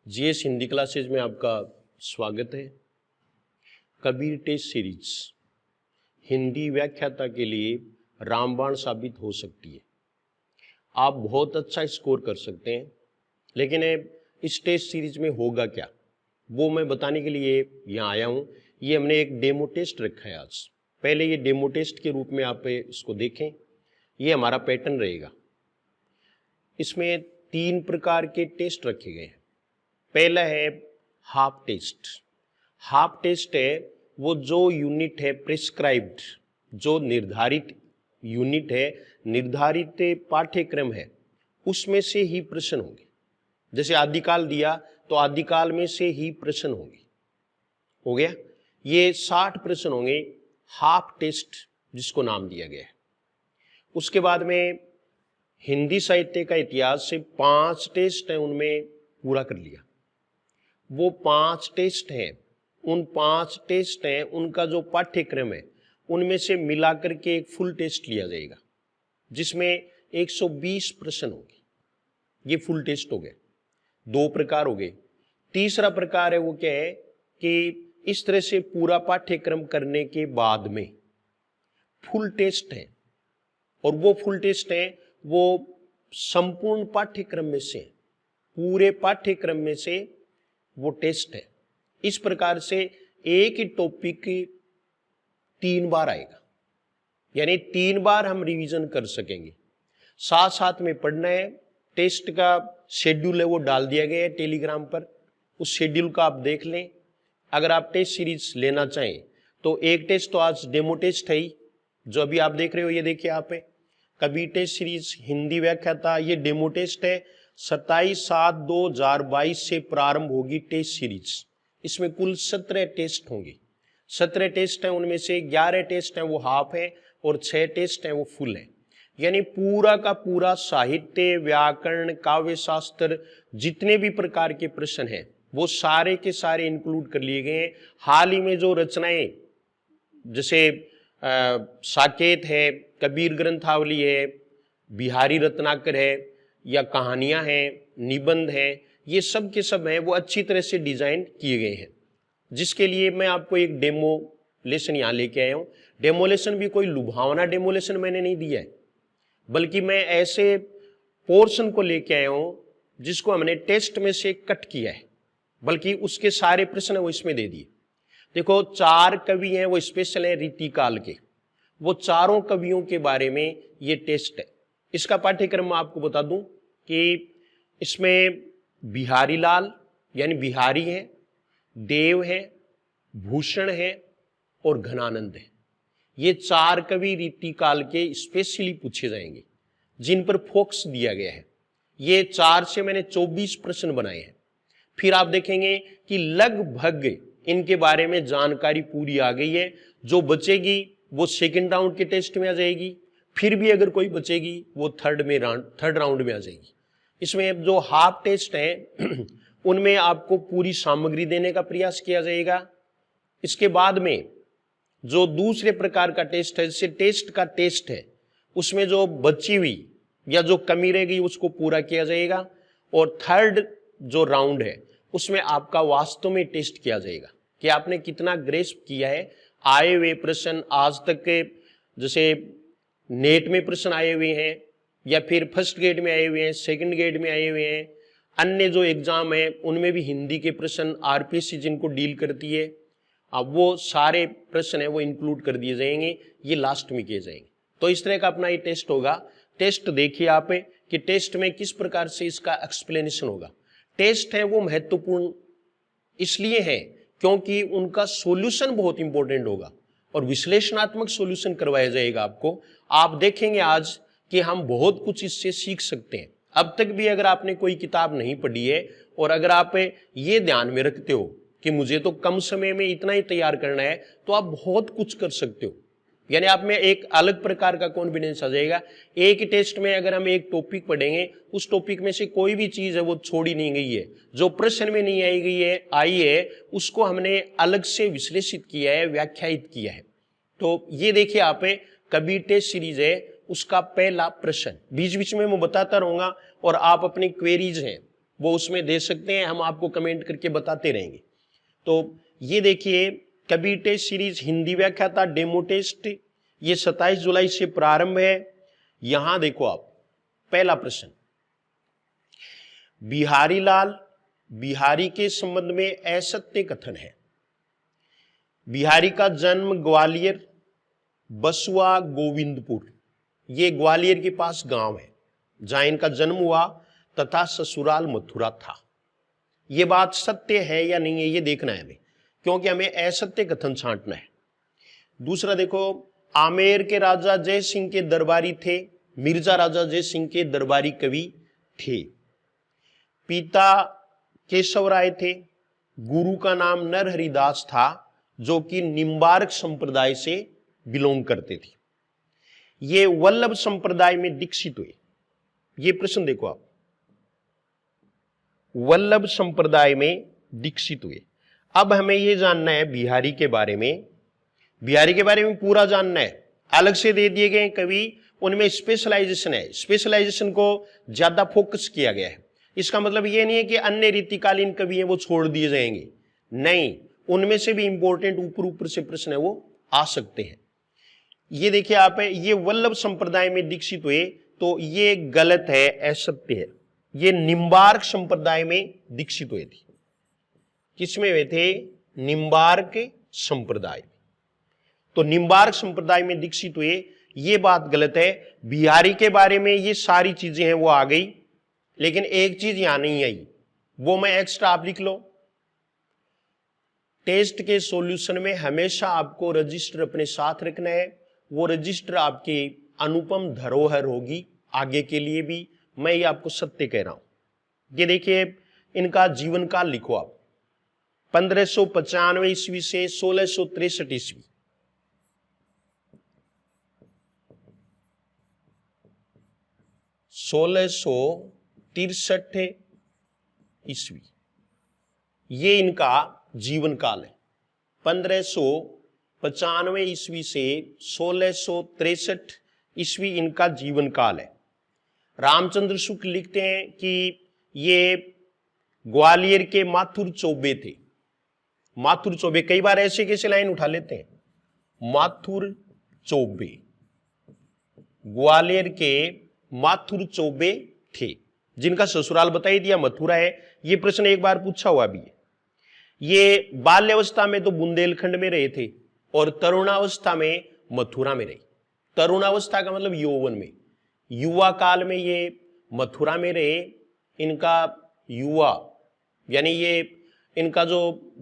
GS Hindi classes में आपका स्वागत है। कबीर टेस्ट सीरीज हिंदी व्याख्याता के लिए रामबाण साबित हो सकती है। आप बहुत अच्छा स्कोर कर सकते हैं, लेकिन इस टेस्ट सीरीज में होगा क्या वो मैं बताने के लिए यहाँ आया हूँ। ये हमने एक डेमो टेस्ट रखा है आज। पहले ये डेमो टेस्ट के रूप में आप इसको देखें। ये हमारा पैटर्न रहेगा। इसमें 3 प्रकार के टेस्ट रखे गए हैं। पहला है हाफ टेस्ट। हाफ टेस्ट है वो जो यूनिट है प्रिस्क्राइब्ड, जो निर्धारित यूनिट है, निर्धारित पाठ्यक्रम है, उसमें से ही प्रश्न होंगे। जैसे आदिकाल दिया तो आदिकाल में से ही प्रश्न होंगे। हो गया, ये 60 प्रश्न होंगे, हाफ टेस्ट जिसको नाम दिया गया है। उसके बाद में हिंदी साहित्य का इतिहास से 5 टेस्ट हैं, उनमें पूरा कर लिया। वो 5 टेस्ट हैं, उन 5 टेस्ट हैं, उनका जो पाठ्यक्रम है उनमें से मिलाकर के एक फुल टेस्ट लिया जाएगा, जिसमें 120 प्रश्न होंगे। ये फुल टेस्ट हो गए। 2 प्रकार हो गए। तीसरा प्रकार है वो क्या है कि इस तरह से पूरा पाठ्यक्रम करने के बाद में फुल टेस्ट है, और वो फुल टेस्ट है वो संपूर्ण पाठ्यक्रम में से, पूरे पाठ्यक्रम में से वो टेस्ट है। इस प्रकार से एक ही टॉपिक 3 बार आएगा, यानी 3 बार हम रिवीजन कर सकेंगे। साथ साथ में पढ़ना है। टेस्ट का शेड्यूल है वो डाल दिया गया है टेलीग्राम पर। उस शेड्यूल का आप देख लें। अगर आप टेस्ट सीरीज लेना चाहें तो एक टेस्ट तो आज डेमो टेस्ट है ही, जो अभी आप देख रहे हो। ये देखिए आप कबीर टेस्ट सीरीज हिंदी व्याख्याता, ये डेमो टेस्ट है। 27/7/2022 से प्रारंभ होगी टेस्ट सीरीज। इसमें कुल 17 टेस्ट होंगे। 17 टेस्ट हैं, उनमें से 11 टेस्ट हैं वो हाफ है और 6 टेस्ट हैं वो फुल है। यानी पूरा का पूरा साहित्य, व्याकरण, काव्य शास्त्र, जितने भी प्रकार के प्रश्न हैं वो सारे के सारे इंक्लूड कर लिए गए हैं। हाल ही में जो रचनाएं, जैसे साकेत है, कबीर ग्रंथावली है, बिहारी रत्नाकर है, या कहानियां हैं, निबंध हैं, ये सब के सब हैं वो अच्छी तरह से डिजाइन किए गए हैं, जिसके लिए मैं आपको एक डेमो लेसन यहाँ लेके आया हूँ। डेमोलेशन भी कोई लुभावना डेमोलेशन मैंने नहीं दिया है, बल्कि मैं ऐसे पोर्शन को लेके आया हूँ जिसको हमने टेस्ट में से कट किया है, बल्कि उसके सारे प्रश्न वो इसमें दे दिए। देखो 4 कवि हैं वो स्पेशल है रीतिकाल के। वो चारों कवियों के बारे में ये टेस्ट है। इसका पाठ्यक्रम मैं आपको बता दूं कि इसमें बिहारी लाल यानी बिहारी है, देव है, भूषण है और घनानंद है। ये 4 कवि रीतिकाल के स्पेशली पूछे जाएंगे, जिन पर फोकस दिया गया है। ये 4 से मैंने 24 प्रश्न बनाए हैं। फिर आप देखेंगे कि लगभग इनके बारे में जानकारी पूरी आ गई है। जो बचेगी वो सेकंड राउंड के टेस्ट में आ जाएगी। फिर भी अगर कोई बचेगी वो थर्ड राउंड में आ जाएगी। इसमें जो हाफ टेस्ट है उनमें आपको पूरी सामग्री देने का प्रयास किया जाएगा। इसके बाद में जो दूसरे प्रकार का टेस्ट है, जैसे टेस्ट का टेस्ट है, उसमें जो बची हुई या जो कमी रह गई उसको पूरा किया जाएगा। और थर्ड जो राउंड है उसमें आपका वास्तव में टेस्ट किया जाएगा कि आपने कितना ग्रेस्प किया है। आए हुए प्रश्न आज तक के, जैसे नेट में प्रश्न आए हुए हैं, या फिर फर्स्ट ग्रेड में आए हुए हैं, सेकंड ग्रेड में आए हुए हैं, अन्य जो एग्जाम है उनमें भी हिंदी के प्रश्न, आरपीएससी जिनको डील करती है, अब वो सारे प्रश्न है वो इंक्लूड कर दिए जाएंगे। ये लास्ट में किए जाएंगे। तो इस तरह का अपना ये टेस्ट होगा। टेस्ट देखिए आप कि टेस्ट में किस प्रकार से इसका एक्सप्लेनेशन होगा। टेस्ट है वो महत्वपूर्ण इसलिए है क्योंकि उनका सॉल्यूशन बहुत इंपॉर्टेंट होगा और विश्लेषणात्मक सॉल्यूशन करवाया जाएगा आपको। आप देखेंगे आज कि हम बहुत कुछ इससे सीख सकते हैं। अब तक भी अगर आपने कोई किताब नहीं पढ़ी है और अगर आप ये ध्यान में रखते हो कि मुझे तो कम समय में इतना ही तैयार करना है, तो आप बहुत कुछ कर सकते हो। यानी आप में एक अलग प्रकार का कॉन्फिडेंस आ जाएगा। एक ही टेस्ट में अगर हम एक टॉपिक पढ़ेंगे, उस टॉपिक में से कोई भी चीज है वो छोड़ी नहीं गई है, जो प्रश्न में नहीं आई है उसको हमने अलग से विश्लेषित किया है, व्याख्यायित किया है। तो ये देखिए आप कबीर टेस्ट सीरीज है, उसका पहला प्रश्न बीच बीच में मैं बताता रहूंगा और आप अपनी क्वेरीज हैं वो उसमें दे सकते हैं, हम आपको कमेंट करके बताते रहेंगे। तो ये देखिए कबीर टेस्ट सीरीज हिंदी व्याख्याता डेमो टेस्ट, ये 27 जुलाई से प्रारंभ है। यहां देखो आप, पहला प्रश्न, बिहारी लाल बिहारी के संबंध में असत्य कथन है। बिहारी का जन्म ग्वालियर, बसुआ, गोविंदपुर, ये ग्वालियर के पास गांव है जहां इनका जन्म हुआ, तथा ससुराल मथुरा था। ये बात सत्य है या नहीं है ये देखना है हमें, क्योंकि हमें असत्य कथन छांटना है। दूसरा देखो, आमेर के राजा जय सिंह के दरबारी थे, मिर्जा राजा जय सिंह के दरबारी कवि थे। पिता केशव राय थे, गुरु का नाम नरहरिदास था, जो कि निम्बार्क संप्रदाय से बिलोंग करते थे। ये वल्लभ संप्रदाय में दीक्षित हुए। ये प्रश्न देखो आप, वल्लभ संप्रदाय में दीक्षित हुए। अब हमें यह जानना है बिहारी के बारे में, बिहारी के बारे में पूरा जानना है। अलग से दे दिए गए कवि, उनमें स्पेशलाइजेशन है, स्पेशलाइजेशन को ज्यादा फोकस किया गया है। इसका मतलब यह नहीं है कि अन्य रीतिकालीन कवि हैं वो छोड़ दिए जाएंगे, नहीं, उनमें से भी इंपॉर्टेंट ऊपर ऊपर से प्रश्न है वो आ सकते हैं। ये देखिए आप, ये वल्लभ संप्रदाय में दीक्षित हुए, तो ये गलत है, असत्य है। ये निम्बार्क संप्रदाय में दीक्षित हुए थे। किसमें हुए थे? निम्बार्क संप्रदाय। तो निम्बार्क संप्रदाय में दीक्षित हुए, ये बात गलत है। बिहारी के बारे में ये सारी चीजें हैं वो आ गई, लेकिन एक चीज यहां नहीं आई, वो मैं एक्स्ट्रा आप लिख लो। टेस्ट के सॉल्यूशन में हमेशा आपको रजिस्टर अपने साथ रखना है। वो रजिस्टर आपकी अनुपम धरोहर होगी आगे के लिए भी, मैं ये आपको सत्य कह रहा हूं। ये देखिए, इनका जीवन काल लिखो आप, 1595 ईस्वी से 1663 ईस्वी। 1663 ईस्वी ये इनका जीवन काल है। 1595 ईस्वी से 1663 ईस्वी इनका जीवन काल है। रामचंद्र शुक्ल लिखते हैं कि ये ग्वालियर के माथुर चौबे थे। माथुर चौबे, कई बार ऐसे कैसे लाइन उठा लेते हैं, माथुर चौबे, ग्वालियर के माथुर चौबे थे, जिनका ससुराल बता ही दिया मथुरा है। ये प्रश्न एक बार पूछा हुआ भी है। ये बाल्यावस्था में तो बुंदेलखंड में रहे थे और तरुणावस्था में मथुरा में रहे। तरुणावस्था का मतलब यौवन में, युवा काल में ये मथुरा में रहे। इनका युवा यानी ये इनका जो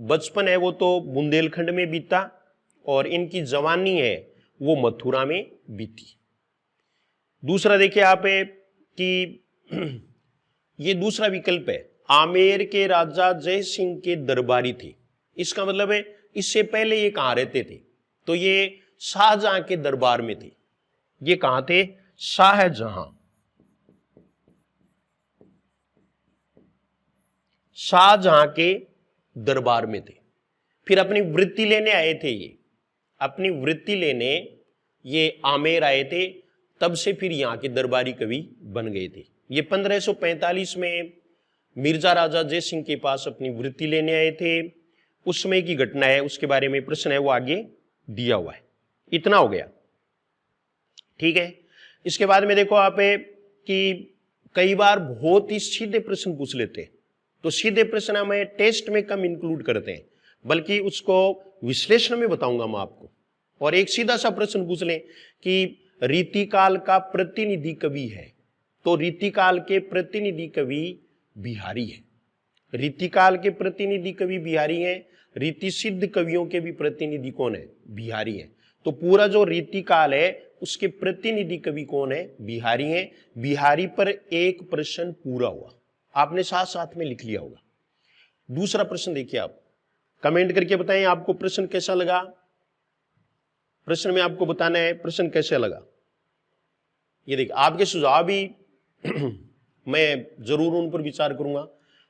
बचपन है वो तो बुंदेलखंड में बीता और इनकी जवानी है वो मथुरा में बीती। दूसरा देखिए आप कि ये दूसरा विकल्प है, आमेर के राजा जय सिंह के दरबारी थे। इसका मतलब है इससे पहले ये कहां रहते थे, तो ये शाहजहां के दरबार में थे। ये कहां थे? शाहजहां, शाहजहां के दरबार में थे। फिर अपनी वृत्ति लेने आए थे, ये अपनी वृत्ति लेने ये आमेर आए थे, तब से फिर यहां के दरबारी कवि बन गए थे। ये 1545 में मिर्जा राजा जय सिंह के पास अपनी वृत्ति लेने आए थे। उस समय की घटना है, उसके बारे में प्रश्न है वो आगे दिया हुआ है। इतना हो गया, ठीक है। इसके बाद में देखो आप कि कई बार बहुत ही सीधे प्रश्न पूछ लेते हैं, तो सीधे प्रश्न हमें टेस्ट में कम इंक्लूड करते हैं, बल्कि उसको विश्लेषण में बताऊंगा मैं आपको। और एक सीधा सा प्रश्न पूछ लें कि रीतिकाल का प्रतिनिधि कवि है, तो रीतिकाल के प्रतिनिधि कवि बिहारी है। रीतिकाल के प्रतिनिधि कवि बिहारी हैं। रीति सिद्ध कवियों के भी प्रतिनिधि कौन है? बिहारी है। तो पूरा जो रीतिकाल है उसके प्रतिनिधि कवि कौन है? बिहारी हैं। बिहारी पर एक प्रश्न पूरा हुआ, आपने साथ साथ में लिख लिया होगा। दूसरा प्रश्न देखिए, आप कमेंट करके बताएं आपको प्रश्न कैसा लगा। प्रश्न में आपको बताना है प्रश्न कैसे लगा। ये देखिए, आपके सुझाव भी मैं जरूर उन पर विचार करूंगा।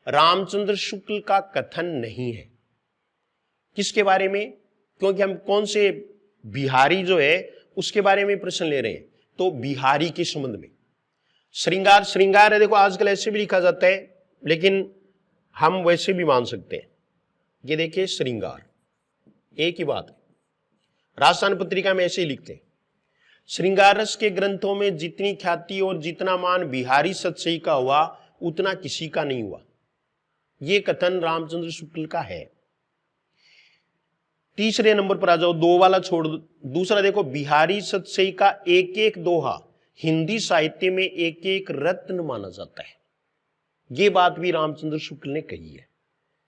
रामचंद्र शुक्ल का कथन नहीं है, किसके बारे में? क्योंकि हम कौन से बिहारी जो है उसके बारे में प्रश्न ले रहे हैं, तो बिहारी के संबंध में। श्रृंगार, श्रृंगार है देखो आजकल ऐसे भी लिखा जाता है, लेकिन हम वैसे भी मान सकते हैं। ये देखिए श्रृंगार, एक ही बात है। राजस्थान पत्रिका में ऐसे ही लिखते हैं, श्रृंगार रस के ग्रंथों में जितनी ख्याति और जितना मान बिहारी सतसई का हुआ उतना किसी का नहीं हुआ। यह कथन रामचंद्र शुक्ल का है। तीसरे नंबर पर आ जाओ, दो वाला छोड़ दो, दूसरा देखो, बिहारी सतसई का एक एक दोहा हिंदी साहित्य में एक एक रत्न माना जाता है। यह बात भी रामचंद्र शुक्ल ने कही है।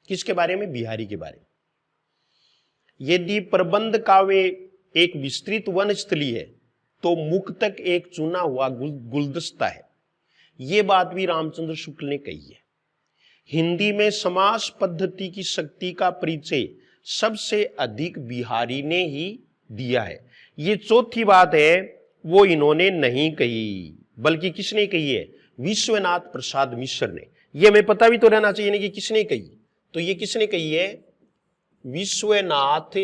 किसके बारे में? बिहारी के बारे में। यदि प्रबंध काव्य एक विस्तृत वनस्थली है तो मुक्तक एक चुना हुआ गुलदस्ता है। यह बात भी रामचंद्र शुक्ल ने कही है। हिंदी में समास पद्धति की शक्ति का परिचय सबसे अधिक बिहारी ने ही दिया है। ये चौथी बात है, वो इन्होंने नहीं कही, बल्कि किसने कही है? विश्वनाथ प्रसाद मिश्र ने। ये हमें पता भी तो रहना चाहिए ना कि किसने कही। तो ये किसने कही है? विश्वनाथ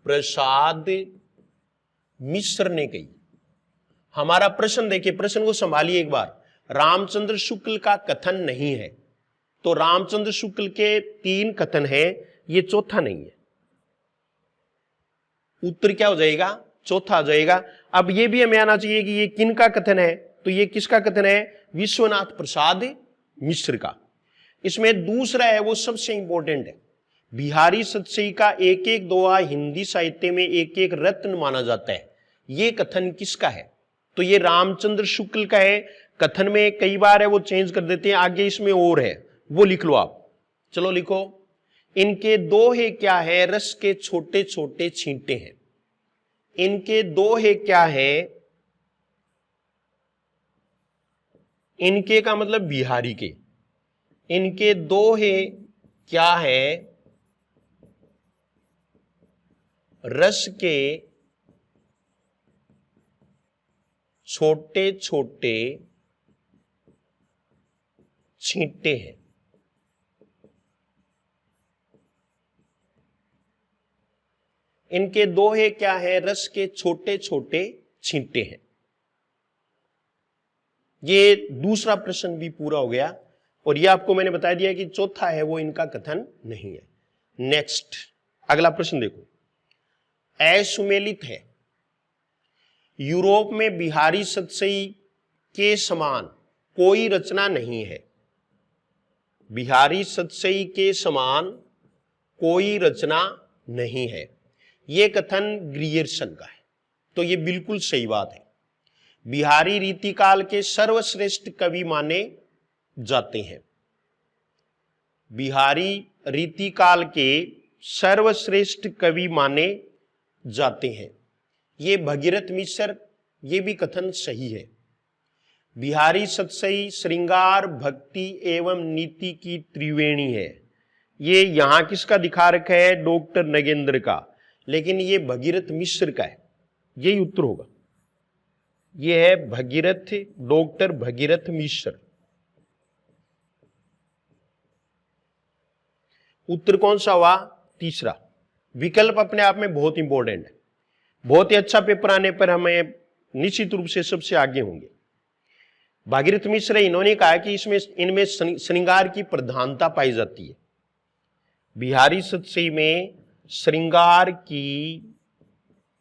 प्रसाद मिश्र ने कही। हमारा प्रश्न देखिए, प्रश्न को संभालिए एक बार। रामचंद्र शुक्ल का कथन नहीं है, तो रामचंद्र शुक्ल के 3 कथन है, ये चौथा नहीं है। उत्तर क्या हो जाएगा? चौथा हो जाएगा। अब ये भी हमें आना चाहिए कि ये किन का कथन है, तो ये किसका कथन है? विश्वनाथ प्रसाद मिश्र का। इसमें दूसरा है, वो सबसे इंपॉर्टेंट है, बिहारी सतसई का एक एक दोहा हिंदी साहित्य में एक एक रत्न माना जाता है। ये कथन किसका है? तो ये रामचंद्र शुक्ल का है। कथन में कई बार है वो चेंज कर देते हैं, आगे इसमें और है, वो लिख लो आप। चलो लिखो, इनके दोहे क्या है? रस के छोटे छोटे छींटे हैं। इनके दोहे क्या है? इनके का मतलब बिहारी के। इनके दोहे क्या है? रस के छोटे छोटे छींटे हैं। इनके दोहे क्या है? रस के छोटे छोटे छींटे हैं। ये दूसरा प्रश्न भी पूरा हो गया, और यह आपको मैंने बता दिया कि चौथा है वो इनका कथन नहीं है। नेक्स्ट अगला प्रश्न देखो, असुमेलित है। यूरोप में बिहारी सतसई के समान कोई रचना नहीं है। बिहारी सतसई के समान कोई रचना नहीं है। यह कथन ग्रियर्सन का है, तो यह बिल्कुल सही बात है। बिहारी रीतिकाल के सर्वश्रेष्ठ कवि माने जाते हैं। बिहारी रीतिकाल के सर्वश्रेष्ठ कवि माने जाते हैं। ये भगीरथ मिश्र, ये भी कथन सही है। बिहारी सतसई श्रृंगार, भक्ति एवं नीति की त्रिवेणी है। ये यहां किसका दिखा रखा है? डॉक्टर नगेंद्र का, लेकिन ये भगीरथ मिश्र का है। यही उत्तर होगा। ये है भगीरथ, डॉक्टर भगीरथ मिश्र। उत्तर कौन सा हुआ? तीसरा। विकल्प अपने आप में बहुत इंपॉर्टेंट है। बहुत ही अच्छा पेपर आने पर हमें निश्चित रूप से सबसे आगे होंगे। भागीरथ मिश्र इन्होंने कहा कि इनमें श्रृंगार की प्रधानता पाई जाती है। बिहारी सतसई में श्रृंगार की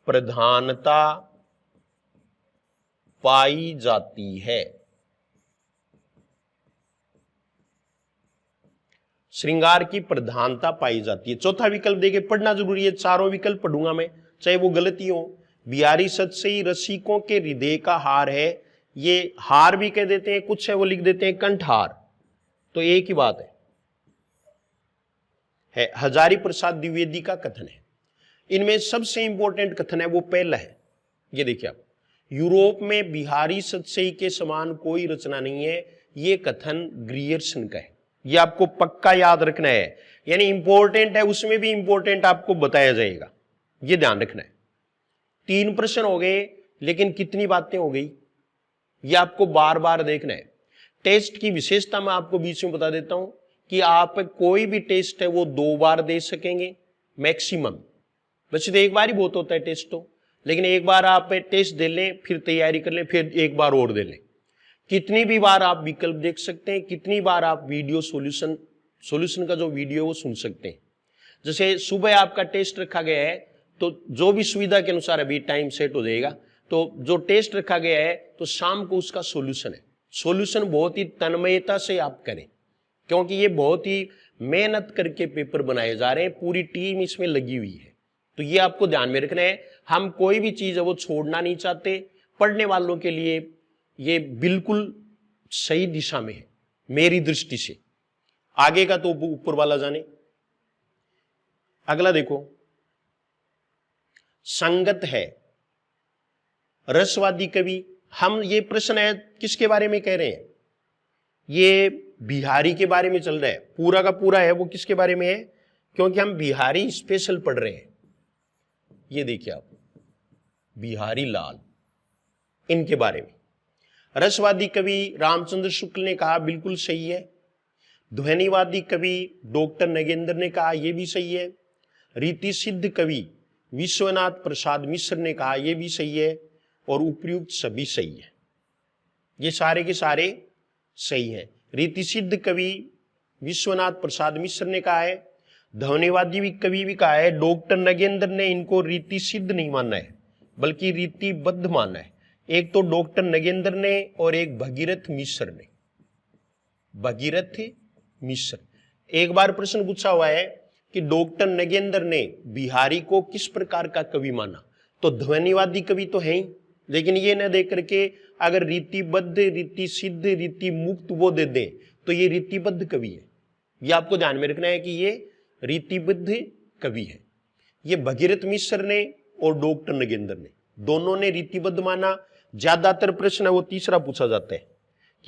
प्रधानता पाई जाती है। श्रृंगार की प्रधानता पाई जाती है। चौथा विकल्प देके पढ़ना जरूरी है। चारों विकल्प पढ़ूंगा मैं, चाहे वो गलती हो। बिहारी सतसई रसिकों के हृदय का हार है। ये हार भी कह देते हैं, कुछ है वो लिख देते हैं कंठहार, तो एक ही बात है। हजारी प्रसाद द्विवेदी का कथन है। इनमें सबसे इंपॉर्टेंट कथन है वो पहला है। ये देखिए आप, यूरोप में बिहारी सतसई के समान कोई रचना नहीं है। ये कथन ग्रियर्सन का है। ये आपको पक्का याद रखना है, यानी इंपॉर्टेंट है, उसमें भी इंपॉर्टेंट आपको बताया जाएगा, ये ध्यान रखना है। 3 प्रश्न हो गए, लेकिन कितनी बातें हो गई ये आपको बार बार देखना है। टेस्ट की विशेषता मैं आपको बीच में बता देता हूं कि आप कोई भी टेस्ट है वो 2 बार दे सकेंगे मैक्सिमम। वैसे तो एक बार ही बहुत होता है टेस्ट तो, लेकिन एक बार आप टेस्ट दे लें, फिर तैयारी कर लें, फिर एक बार और दे लें। कितनी भी बार आप विकल्प देख सकते हैं, कितनी बार आप वीडियो सॉल्यूशन का जो वीडियो वो सुन सकते हैं। जैसे सुबह आपका टेस्ट रखा गया है, तो जो भी सुविधा के अनुसार अभी टाइम सेट हो जाएगा, तो जो टेस्ट रखा गया है तो शाम को उसका सॉल्यूशन है। सॉल्यूशन बहुत ही तन्मयता से आप करें, क्योंकि ये बहुत ही मेहनत करके पेपर बनाए जा रहे हैं, पूरी टीम इसमें लगी हुई है। तो ये आपको ध्यान में रखना है, हम कोई भी चीज है वो छोड़ना नहीं चाहते। पढ़ने वालों के लिए ये बिल्कुल सही दिशा में है मेरी दृष्टि से। आगे का तो ऊपर वाला जाने। अगला देखो, संगत है रसवादी कवि। हम ये प्रश्न है किसके बारे में कह रहे हैं? ये बिहारी के बारे में चल रहा है, पूरा का पूरा है वो किसके बारे में है? क्योंकि हम बिहारी स्पेशल पढ़ रहे हैं। ये देखिए आप, बिहारी लाल, इनके बारे में। रसवादी कवि रामचंद्र शुक्ल ने कहा बिल्कुल सही है। ध्वनिवादी कवि डॉक्टर नगेंद्र ने कहा यह भी सही है। रीति सिद्ध कवि विश्वनाथ प्रसाद मिश्र ने कहा यह भी सही है। और उपयुक्त सभी सही है, ये सारे के सारे सही है। रीति सिद्ध कवि विश्वनाथ प्रसाद मिश्र ने कहा है। ध्वनिवादी भी कवि भी कहा है। डॉक्टर नगेंद्र ने इनको रीति सिद्ध नहीं माना है, बल्कि रीतिबद्ध माना है। एक तो डॉक्टर नगेंद्र ने और एक भगीरथ मिश्र ने। भगीरथ मिश्र, एक बार प्रश्न पूछा हुआ है कि डॉक्टर नगेंद्र ने बिहारी को किस प्रकार का कवि माना, तो ध्वनिवादी कवि तो है ही, लेकिन ये न देख करके अगर रीतिबद्ध, रीति सिद्ध, रीति मुक्त वो दे दे तो ये रीतिबद्ध कवि है। ये आपको ध्यान में रखना है कि ये रीतिबद्ध कवि है। ये भगीरथ मिश्र ने और डॉक्टर नगेंद्र ने दोनों ने रीतिबद्ध माना। ज्यादातर प्रश्न है वो तीसरा पूछा जाता है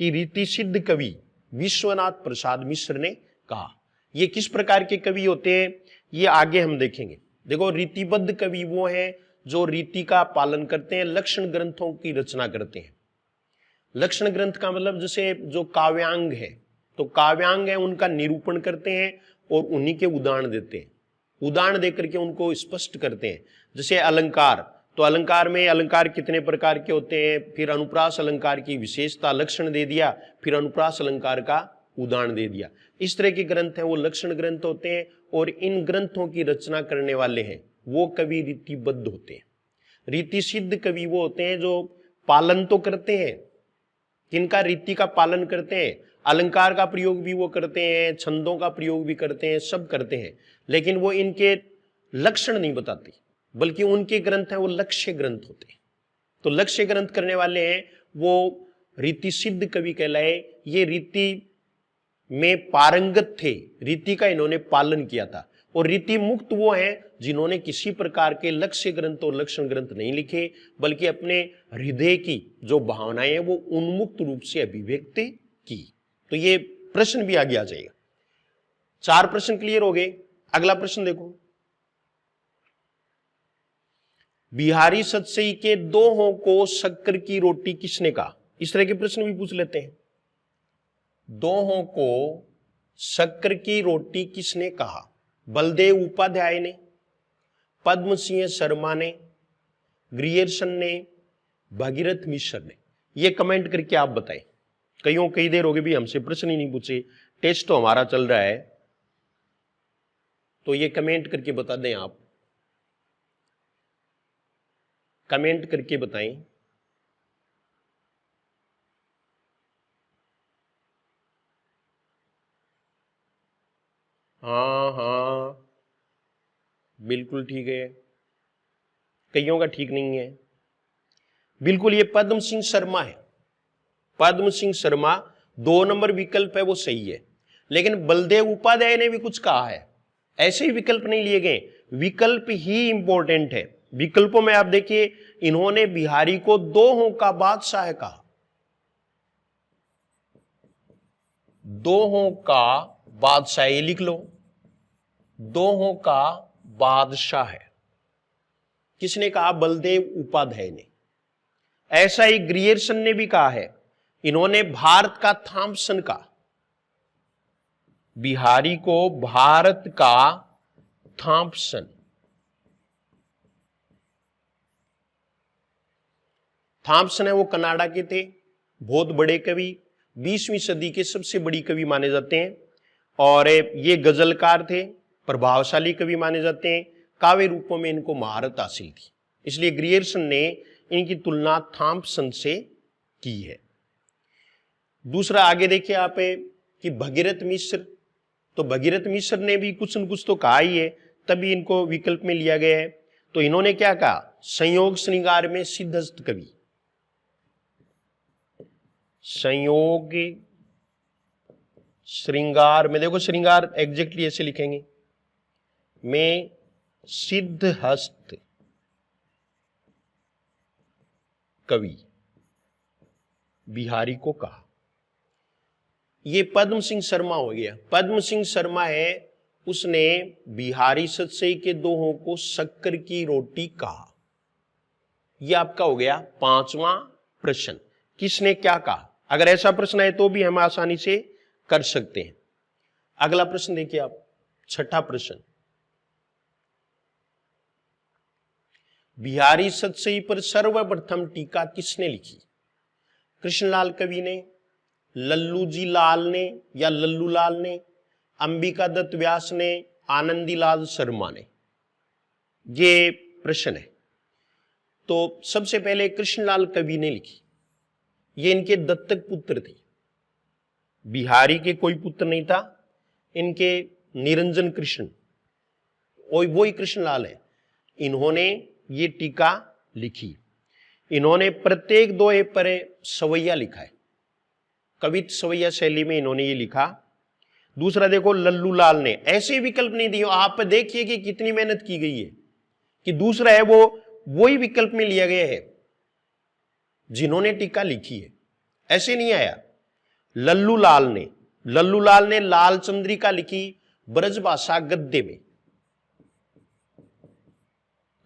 कि रीति सिद्ध कवि विश्वनाथ प्रसाद मिश्र ने कहा। ये किस प्रकार के कवि होते हैं ये आगे हम देखेंगे। देखो, रीतिबद्ध कवि वो हैं जो रीति का पालन करते हैं, लक्षण ग्रंथों की रचना करते हैं। लक्षण ग्रंथ का मतलब जैसे जो काव्यांग है, तो काव्यांग है उनका निरूपण करते हैं और उन्हीं के उदाहरण देते हैं। उदाहरण देकर के उनको स्पष्ट करते हैं। जैसे अलंकार, तो अलंकार में अलंकार कितने प्रकार के होते हैं, फिर अनुप्रास अलंकार की विशेषता लक्षण दे दिया, फिर अनुप्रास अलंकार का उदाहरण दे दिया। इस तरह के ग्रंथ हैं वो लक्षण ग्रंथ होते हैं। और इन ग्रंथों की रचना करने वाले हैं वो कवि रीतिबद्ध होते हैं। रीति सिद्ध कवि वो होते हैं जो पालन तो करते हैं, किनका? रीति का पालन करते हैं, अलंकार का प्रयोग भी वो करते हैं, छंदों का प्रयोग भी करते हैं, सब करते हैं, लेकिन वो इनके लक्षण नहीं बताते, बल्कि उनके ग्रंथ हैं वो लक्ष्य ग्रंथ होते हैं। तो लक्ष्य ग्रंथ करने वाले हैं वो रीति सिद्ध कवि कहलाए। ये रीति में पारंगत थे, रीति का इन्होंने पालन किया था। और रीति मुक्त वो हैं जिन्होंने किसी प्रकार के लक्ष्य ग्रंथ और लक्षण ग्रंथ नहीं लिखे, बल्कि अपने हृदय की जो भावनाएं हैं वो उन्मुक्त रूप से अभिव्यक्त की। तो ये प्रश्न भी आगे आ जाएगा। 4 प्रश्न क्लियर हो गए। अगला प्रश्न देखो, बिहारी सतसई के 2 हों को शक्कर की रोटी किसने कहा? इस तरह के प्रश्न भी पूछ लेते हैं। 2 हों को शक्कर की रोटी किसने कहा? बलदेव उपाध्याय ने, पद्म सिंह शर्मा ने, ग्रियर्सन ने, भगीरथ मिश्र ने। ये कमेंट करके आप बताएं। कई देर हो गई भी हमसे प्रश्न ही नहीं पूछे, टेस्ट तो हमारा चल रहा है, तो ये कमेंट करके बता दें। आप कमेंट करके बताएं। हाँ, बिल्कुल ठीक है, कईयों का ठीक नहीं है। बिल्कुल ये पद्म सिंह शर्मा है। पद्म सिंह शर्मा 2 नंबर विकल्प है वो सही है, लेकिन बलदेव उपाध्याय ने भी कुछ कहा है। ऐसे ही विकल्प नहीं लिए गए, विकल्प ही इंपॉर्टेंट है। विकल्पों में आप देखिए, इन्होंने बिहारी को 2 हों का बादशाह कहा। 2 हों का बादशाह, ये लिख लो, 2 हों का बादशाह है। किसने कहा? बलदेव उपाध्याय ने। ऐसा ही ग्रियर्सन ने भी कहा है। इन्होंने भारत का थॉम्पसन कहा, बिहारी को भारत का थॉम्पसन। थॉम्पसन है वो कनाडा के थे, बहुत बड़े कवि, 20वीं सदी के सबसे बड़ी कवि माने जाते हैं, और ये गजलकार थे, प्रभावशाली कवि माने जाते हैं, काव्य रूपों में इनको महारत हासिल थी, इसलिए ग्रियर्सन ने इनकी तुलना थॉम्पसन से की है। दूसरा आगे देखिए आप कि भगीरथ मिश्र, तो भगीरथ मिश्र ने भी कुछ न कुछ तो कहा ही है, तभी इनको विकल्प में लिया गया है। तो इन्होंने क्या कहा, संयोग श्रृंगार में सिद्धहस्त कवि, संयोग श्रृंगार में, देखो श्रृंगार एग्जैक्टली ऐसे लिखेंगे, में सिद्धहस्त कवि बिहारी को कहा। ये पद्म सिंह शर्मा हो गया। पद्म सिंह शर्मा है, उसने बिहारी सतसई के दोहों को शक्कर की रोटी कहा। यह आपका हो गया 5वां प्रश्न, किसने क्या कहा। अगर ऐसा प्रश्न है तो भी हम आसानी से कर सकते हैं। अगला प्रश्न देखिए आप, 6ठा प्रश्न, बिहारी सतसई पर सर्वप्रथम टीका किसने लिखी। कृष्णलाल कवि ने, लल्लू जी लाल ने या लल्लू लाल ने, अंबिका दत्त व्यास ने, आनंदीलाल शर्मा ने। ये प्रश्न है। तो सबसे पहले कृष्णलाल कवि ने लिखी, ये इनके दत्तक पुत्र थे, बिहारी के कोई पुत्र नहीं था, इनके निरंजन कृष्ण वही कृष्णलाल है, इन्होंने ये टीका लिखी। इन्होंने प्रत्येक दोहे पर सवैया लिखा है, कवित सवैया शैली में इन्होंने ये लिखा। दूसरा देखो, लल्लू लाल ने ऐसे विकल्प नहीं दिए, आप देखिए कि कितनी मेहनत की गई है, कि दूसरा है वो वही विकल्प में लिया गया है जिन्होंने टीका लिखी है, ऐसे नहीं आया। लल्लू लाल ने लाल चंद्रिका लिखी ब्रजभाषा गद्य में,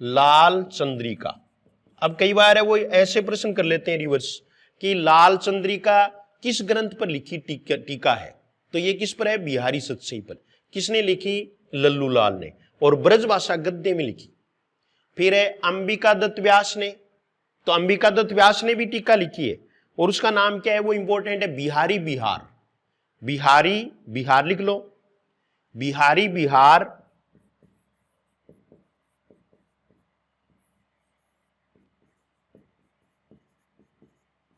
लाल चंद्रिका। अब कई बार है वो ऐसे प्रश्न कर लेते हैं रिवर्स, कि लाल चंद्रिका किस ग्रंथ पर लिखी टीका है, तो ये किस पर है, बिहारी सतसई पर। किसने लिखी, लल्लू लाल ने, और ब्रजभाषा गद्य में लिखी। फिर है अंबिका दत्त व्यास ने, तो अंबिका दत्त व्यास ने भी टीका लिखी है, और उसका नाम क्या है, वो इंपॉर्टेंट है, बिहारी बिहार। बिहारी बिहार लिख लो, बिहारी बिहार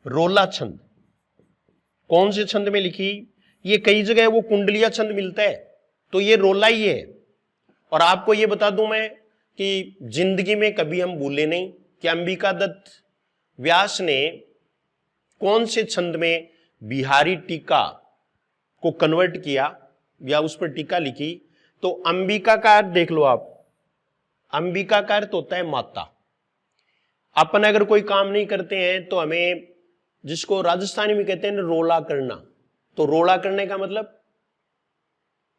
रोला छंद। कौन से छंद में लिखी, ये कई जगह वो कुंडलिया छंद मिलता है, तो ये रोला ही है। और आपको ये बता दूं मैं कि जिंदगी में कभी हम भूले नहीं कि अंबिका दत्त व्यास ने कौन से छंद में बिहारी टीका को कन्वर्ट किया या उस पर टीका लिखी। तो अंबिका का अर्थ देख लो आप, अंबिका का अर्थ होता है माता। अपन अगर कोई काम नहीं करते हैं तो हमें, जिसको राजस्थानी में कहते हैं रोला करना, तो रोला करने का मतलब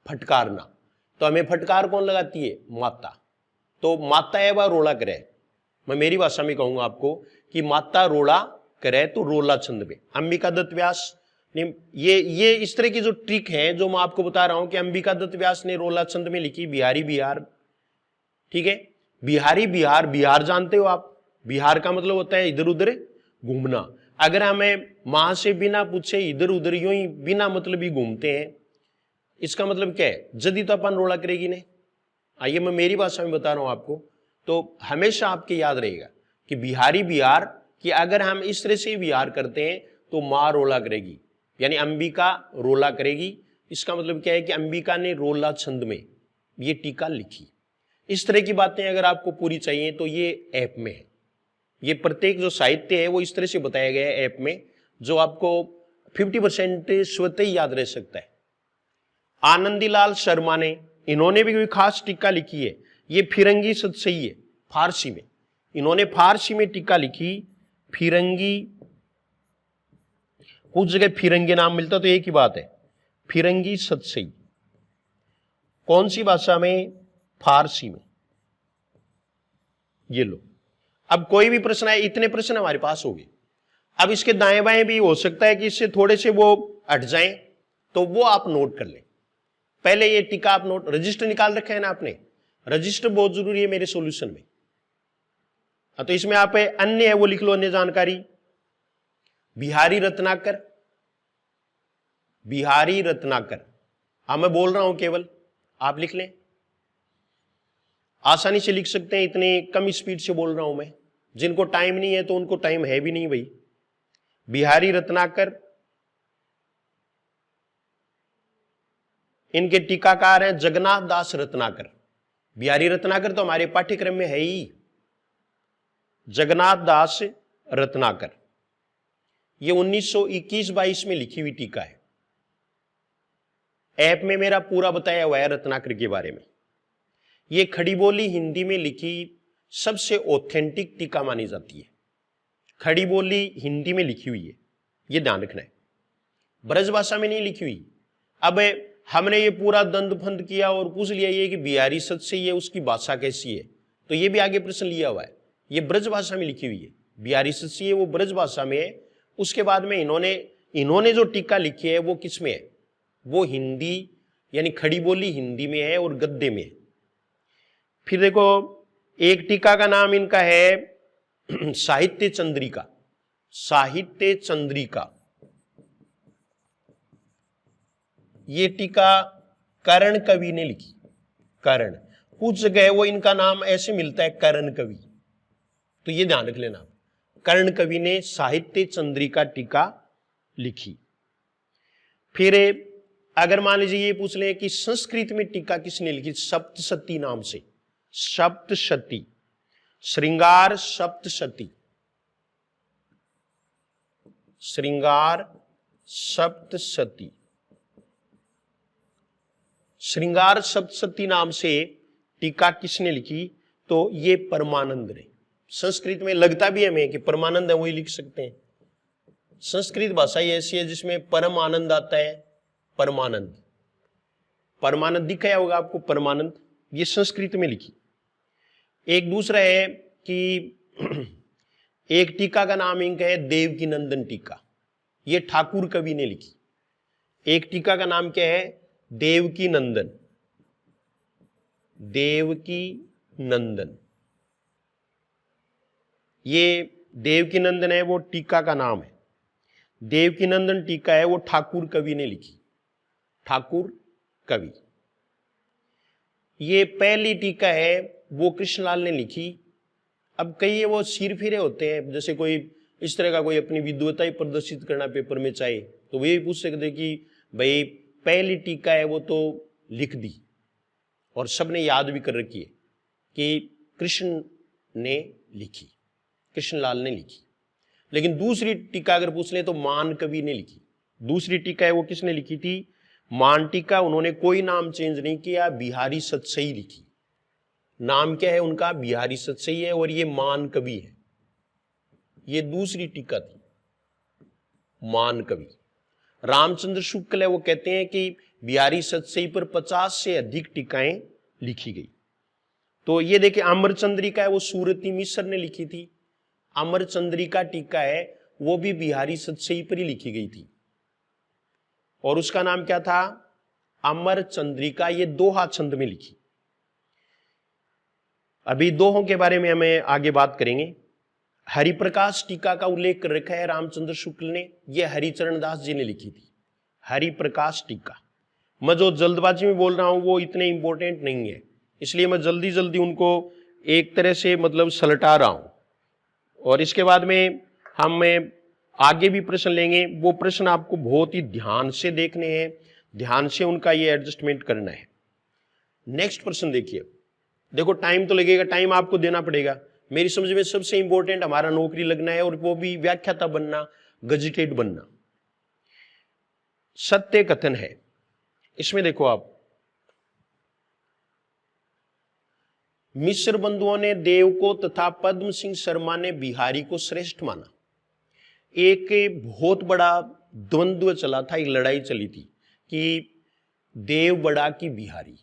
फटकारना, तो हमें फटकार कौन लगाती है, माता। तो माता है वह रोला करे, मैं मेरी भाषा में कहूंगा आपको कि माता रोला करे, तो रोला छंद में अंबिका दत्त व्यास ने ये इस तरह की जो ट्रिक है जो मैं आपको बता रहा हूं कि अंबिका दत्त व्यास ने रोला छंद में लिखी बिहारी बिहार। ठीक है, बिहारी बिहार, बिहार जानते हो आप, बिहार का मतलब होता है इधर उधर घूमना। अगर हमें मां से बिना पूछे इधर उधर यूं ही बिना मतलब ही घूमते हैं, इसका मतलब क्या है, जदी तो अपन रोला करेगी नहीं। आइए मैं मेरी भाषा में बता रहा हूं आपको, तो हमेशा आपके याद रहेगा कि बिहारी बिहार, कि अगर हम इस तरह से विहार करते हैं तो मां रोला करेगी, यानी अंबिका रोला करेगी। इसका मतलब क्या है कि अंबिका ने रोला छंद में ये टीका लिखी। इस तरह की बातें अगर आपको पूरी चाहिए तो ये ऐप में है, ये प्रत्येक जो साहित्य है वो इस तरह से बताया गया है ऐप में, जो आपको 50% स्वतः ही याद रह सकता है। आनंदीलाल शर्मा ने, इन्होंने भी कोई खास टीका लिखी है, ये फिरंगी सतसई है फारसी में, इन्होंने फारसी में टीका लिखी फिरंगी। कुछ जगह फिरंगी नाम मिलता तो एक ही बात है, फिरंगी सतसई। कौन सी भाषा में, फारसी में। ये लो, अब कोई भी प्रश्न है, इतने प्रश्न हमारे पास हो गए। अब इसके दाएं बाएं भी हो सकता है कि इससे थोड़े से वो हट जाएं, तो वो आप नोट कर लें। पहले ये टीका आप नोट, रजिस्टर निकाल रखे है ना आपने, रजिस्टर बहुत जरूरी है मेरे सॉल्यूशन में। तो इसमें आप अन्य है वो लिख लो, अन्य जानकारी। बिहारी रत्नाकर, बिहारी रत्नाकर। हाँ मैं बोल रहा हूं केवल, आप लिख लें, आसानी से लिख सकते हैं, इतने कम स्पीड से बोल रहा हूं मैं। जिनको टाइम नहीं है तो उनको टाइम है भी नहीं भाई। बिहारी रत्नाकर, इनके टीकाकार हैं जगन्नाथ दास रत्नाकर। बिहारी रत्नाकर तो हमारे पाठ्यक्रम में है ही। जगन्नाथ दास रत्नाकर, ये 1921-22 में लिखी हुई टीका है। ऐप में मेरा पूरा बताया हुआ है रत्नाकर के बारे में। ये खड़ी बोली हिंदी में लिखी सबसे ऑथेंटिक टीका मानी जाती है। खड़ी बोली हिंदी में लिखी हुई है, ये ध्यान रखना है, ब्रज भाषा में नहीं लिखी हुई। अब हमने ये पूरा दंड फंद किया और पूछ लिया ये कि बिहारी सच से ये उसकी भाषा कैसी है, तो ये भी आगे प्रश्न लिया हुआ है। ये ब्रज भाषा में लिखी हुई है, बिहारी सच से वो ब्रज भाषा में है। उसके बाद में इन्होंने जो टीका लिखी है वो किस में है, वो हिंदी यानी खड़ी बोली हिंदी में है और गद्य में है। फिर देखो एक टीका का नाम इनका है साहित्य चंद्रिका। साहित्य चंद्रिका, ये टीका कर्ण कवि ने लिखी। कर्ण, कुछ जगह वो इनका नाम ऐसे मिलता है कर्ण कवि, तो ये ध्यान रख लेना। कर्ण कवि ने साहित्य चंद्रिका टीका लिखी। फिर अगर मान लीजिए ये पूछ लें कि संस्कृत में टीका किसने लिखी, सप्तशती नाम से। सप्तशती, श्रृंगार सप्तशती, श्रृंगार सप्तशती, श्रृंगार सप्तशती नाम से टीका किसने लिखी, तो ये परमानंद ने। संस्कृत में लगता भी हमें कि परमानंद है, वही लिख सकते हैं। संस्कृत भाषा ही ऐसी है जिसमें परम आनंद आता है। परमानंद, परमानंद दिखाया होगा आपको, परमानंद, ये संस्कृत में लिखी। एक दूसरा है कि एक टीका का नाम इनका है देवकी नंदन टीका, ये ठाकुर कवि ने लिखी। एक टीका का नाम क्या है, देवकी नंदन, देवकी नंदन। ये देवकी नंदन है वो टीका का नाम है। देवकी नंदन टीका है वो ठाकुर कवि ने लिखी। ठाकुर कवि, ये पहली टीका है वो कृष्णलाल ने लिखी। अब कई वो सिर फिरे होते हैं, जैसे कोई इस तरह का कोई अपनी विद्वता ही प्रदर्शित करना पेपर में चाहे, तो वे पूछ सकते कि भाई पहली टीका है वो तो लिख दी और सबने याद भी कर रखी है कि कृष्ण ने लिखी, कृष्णलाल ने लिखी। लेकिन दूसरी टीका अगर पूछ ले तो मान कवि ने लिखी। दूसरी टीका है वो किसने लिखी थी, मान टीका। उन्होंने कोई नाम चेंज नहीं किया, बिहारी सतसई लिखी। नाम क्या है उनका, बिहारी सतसई है, और ये मान कवि है। ये दूसरी टीका थी, मान कवि। रामचंद्र शुक्ल है वो कहते हैं कि बिहारी सतसई पर 50 से अधिक टीकाएं लिखी गई। तो ये देखिए अमरचंद्रिका है वो सूरती मिश्र ने लिखी थी। अमरचंद्रिका टीका है वो भी बिहारी सतसई पर ही लिखी गई थी और उसका नाम क्या था, अमरचंद्रिका। ये दोहा छंद में लिखी। अभी दोहों के बारे में हमें आगे बात करेंगे। हरिप्रकाश टीका का उल्लेख कर रखा है रामचंद्र शुक्ल ने, यह हरिचरण दास जी ने लिखी थी। हरिप्रकाश टीका, मैं जो जल्दबाजी में बोल रहा हूं वो इतने इंपॉर्टेंट नहीं है, इसलिए मैं जल्दी जल्दी उनको एक तरह से मतलब सलटा रहा हूं। और इसके बाद में हम आगे भी प्रश्न लेंगे, वो प्रश्न आपको बहुत ही ध्यान से देखने हैं, ध्यान से उनका ये एडजस्टमेंट करना है। नेक्स्ट प्रश्न देखिए। देखो टाइम तो लगेगा, टाइम आपको देना पड़ेगा। मेरी समझ में सबसे इंपॉर्टेंट हमारा नौकरी लगना है और वो भी व्याख्याता बनना, गजेटेड बनना। सत्य कथन है इसमें। देखो आप, मिश्र बंधुओं ने देव को तथा पद्म सिंह शर्मा ने बिहारी को श्रेष्ठ माना। एक बहुत बड़ा द्वंद्व चला था, एक लड़ाई चली थी कि देव बड़ा कि बिहारी,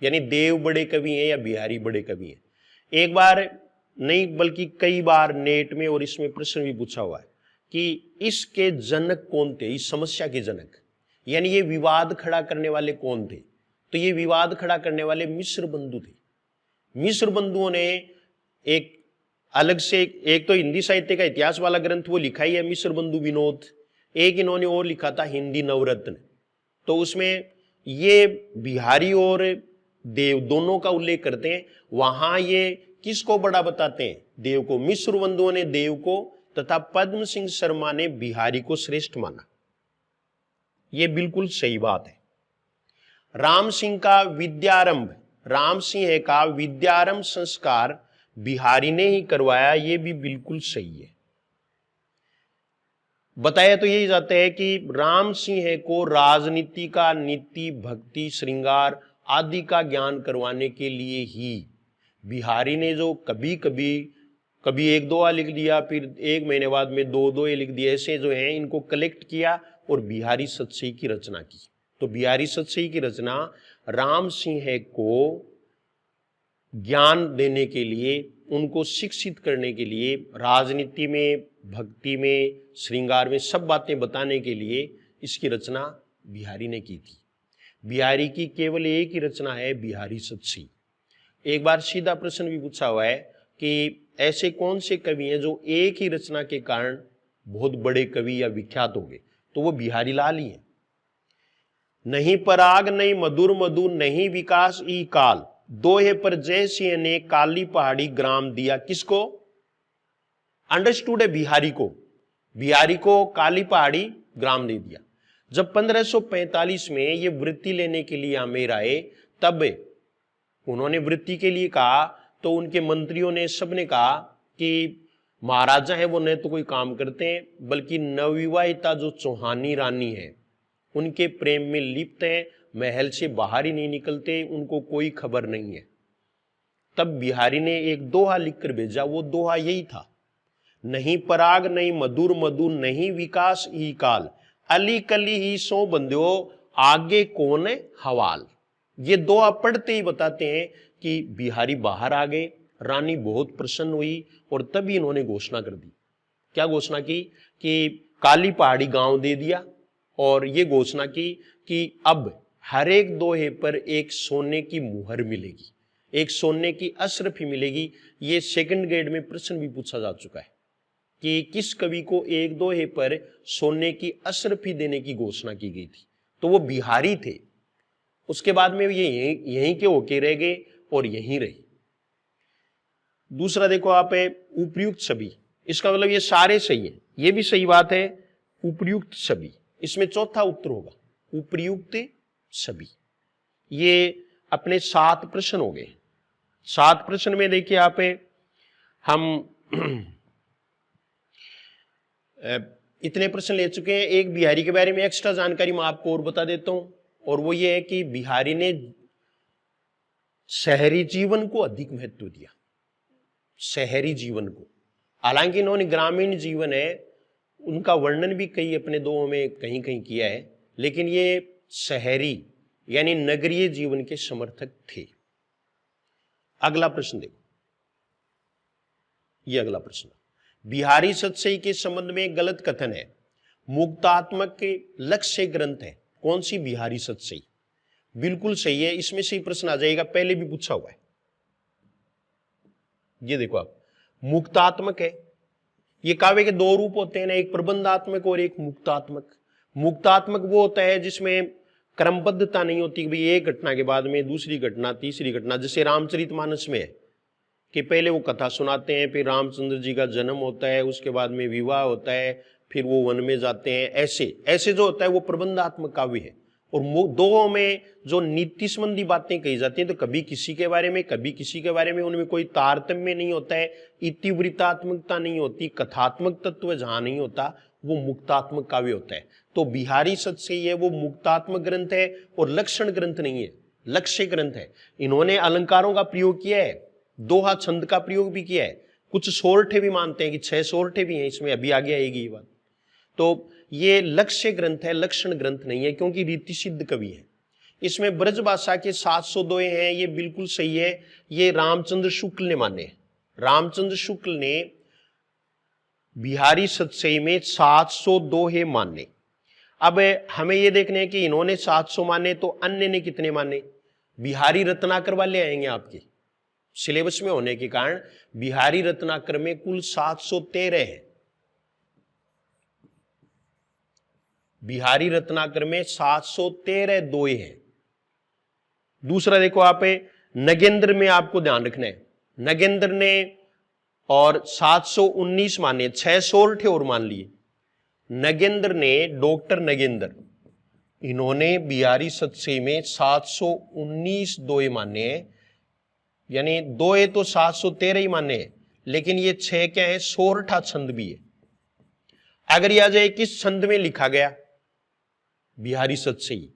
यानी देव बड़े कवि हैं या बिहारी बड़े कवि हैं। एक बार नहीं बल्कि कई बार नेट में और इसमें प्रश्न भी पूछा हुआ है कि इसके जनक कौन थे, इस समस्या के जनक, यानी ये विवाद खड़ा करने वाले कौन थे। तो ये विवाद खड़ा करने वाले मिश्र बंधु थे। मिश्र बंधुओं ने एक अलग से एक तो हिंदी साहित्य का इतिहास वाला ग्रंथ वो लिखा ही है मिश्र बंधु विनोद, एक इन्होंने और लिखा था हिंदी नवरत्न। तो उसमें ये बिहारी और देव दोनों का उल्लेख करते हैं। वहां ये किसको बड़ा बताते हैं? देव को। मिश्र बंधुओं ने देव को तथा पद्म सिंह शर्मा ने बिहारी को श्रेष्ठ माना। ये बिल्कुल सही बात है। राम सिंह का विद्यारंभ, राम सिंह का विद्यारंभ संस्कार बिहारी ने ही करवाया, ये भी बिल्कुल सही है। बताया तो यही जाता है कि राम सिंह को राजनीति का, नीति, भक्ति, श्रृंगार आदि का ज्ञान करवाने के लिए ही बिहारी ने जो कभी एक दोहा लिख दिया, फिर एक महीने बाद में दो दोहे लिख दिए, ऐसे जो हैं इनको कलेक्ट किया और बिहारी सतसई की रचना की। तो बिहारी सतसई की रचना राम सिंह को ज्ञान देने के लिए, उनको शिक्षित करने के लिए, राजनीति में, भक्ति में, श्रृंगार में सब बातें बताने के लिए इसकी रचना बिहारी ने की थी। बिहारी की केवल एक ही रचना है बिहारी सतसई। एक बार सीधा प्रश्न भी पूछा हुआ है कि ऐसे कौन से कवि हैं जो एक ही रचना के कारण बहुत बड़े कवि या विख्यात हो गए? तो वो बिहारी लाल ही है। नहीं पराग नहीं मधुर मधु नहीं विकास ई काल, दोहे पर जय सिंह ने काली पहाड़ी ग्राम दिया। किसको? अंडरस्टूड है बिहारी को। बिहारी को काली पहाड़ी ग्राम दे दिया। जब 1545 में ये वृत्ति लेने के लिए आमेर आए, तब उन्होंने वृत्ति के लिए कहा तो उनके मंत्रियों ने, सबने कहा कि महाराजा है वो न तो कोई काम करते हैं, बल्कि नवविवाहिता जो चौहानी रानी है उनके प्रेम में लिप्त हैं, महल से बाहर ही नहीं निकलते, उनको कोई खबर नहीं है। तब बिहारी ने एक दोहा लिखकर भेजा। वो दोहा यही था, नहीं पराग नहीं मधुर मधु नहीं विकास ई काल, अली कली ही सो बंध्यो आगे कौन है हवाल। ये दोहा पढ़ते ही बताते हैं कि बिहारी बाहर आ गए, रानी बहुत प्रसन्न हुई और तभी इन्होंने घोषणा कर दी। क्या घोषणा की? कि काली पहाड़ी गांव दे दिया, और ये घोषणा की कि अब हर एक दोहे पर एक सोने की मुहर मिलेगी, एक सोने की अशरफी मिलेगी। ये सेकंड ग्रेड में प्रश्न भी पूछा जा चुका है कि किस कवि को एक दोहे पर सोने की अशरफी देने की घोषणा की गई थी? तो वो बिहारी थे। उसके बाद में ये यहीं के होके रह गए और यहीं रहे। दूसरा देखो आप है उपयुक्त सभी। इसका मतलब ये सारे सही है, ये भी सही बात है, उपयुक्त सभी। इसमें चौथा उत्तर होगा उपयुक्त सभी। ये अपने 7 प्रश्न हो गए। 7 प्रश्न में देखिए आप है, हम इतने प्रश्न ले चुके हैं। एक बिहारी के बारे में एक्स्ट्रा जानकारी मैं आपको और बता देता हूं, और वो ये है कि बिहारी ने शहरी जीवन को अधिक महत्व दिया, शहरी जीवन को। हालांकि इन्होंने ग्रामीण जीवन है उनका वर्णन भी कई अपने दोहों में कहीं कहीं किया है, लेकिन ये शहरी यानी नगरीय जीवन के समर्थक थे। अगला प्रश्न देखो, ये अगला प्रश्न, बिहारी सतसई के संबंध में गलत कथन है, मुक्तात्मक के लक्ष्य ग्रंथ है। कौन सी? बिहारी सतसई। बिल्कुल सही है, इसमें से ही प्रश्न आ जाएगा, पहले भी पूछा हुआ है। ये देखो आप, मुक्तात्मक है। ये काव्य के 2 रूप होते हैं ना, एक प्रबंधात्मक और एक मुक्तात्मक। मुक्तात्मक वो होता है जिसमें क्रमबद्धता नहीं होती कि भाई एक घटना के बाद में दूसरी घटना, तीसरी घटना। जैसे रामचरितमानस में है कि पहले वो कथा सुनाते हैं, फिर रामचंद्र जी का जन्म होता है, उसके बाद में विवाह होता है, फिर वो वन में जाते हैं। ऐसे जो होता है वो प्रबंधात्मक काव्य है। और दोहों में जो नीति संबंधी बातें कही जाती हैं, तो कभी किसी के बारे में, कभी किसी के बारे में, उनमें कोई तारतम्य नहीं होता है, इतिवृत्तात्मकता नहीं होती, कथात्मक तत्व जहां नहीं होता वो मुक्तात्मक काव्य होता है। तो बिहारी सतसई है वो मुक्तात्मक ग्रंथ है और लक्षण ग्रंथ नहीं है, लक्ष्य ग्रंथ है। इन्होंने अलंकारों का प्रयोग किया है, दोहा छंद का प्रयोग भी किया है, कुछ सोरठे भी मानते हैं कि 6 सोरठे भी हैं इसमें, अभी आगे आएगी ये बात। तो ये लक्ष्य ग्रंथ है, लक्षण ग्रंथ नहीं है, क्योंकि रीति सिद्ध कवि है। इसमें ब्रजभाषा के 700 दोहे हैं, ये बिल्कुल सही है। ये रामचंद्र शुक्ल ने माने, रामचंद्र शुक्ल ने बिहारी सतसई में 700 दोहे माने। अब हमें ये देखने हैं कि इन्होंने 700 माने तो अन्य ने कितने माने। बिहारी रत्नाकर वाले आएंगे आपके, सिलेबस में होने के कारण बिहारी रत्नाकर में कुल 713 है। बिहारी रत्नाकर में 713 दोए हैं। दूसरा देखो आप नगेंद्र में आपको ध्यान रखना है, नगेंद्र ने और 719 माने, 6 सोल्ट और मान लिए। नगेंद्र ने, डॉक्टर नगेंद्र, इन्होंने बिहारी सतसई में 719 दोए माने हैं, यानी दोए तो 713 ही माने हैं, लेकिन ये 6 क्या है, सोरठा छंद भी है। अगर यह आ जाए किस छंद में लिखा गया बिहारी सतसई,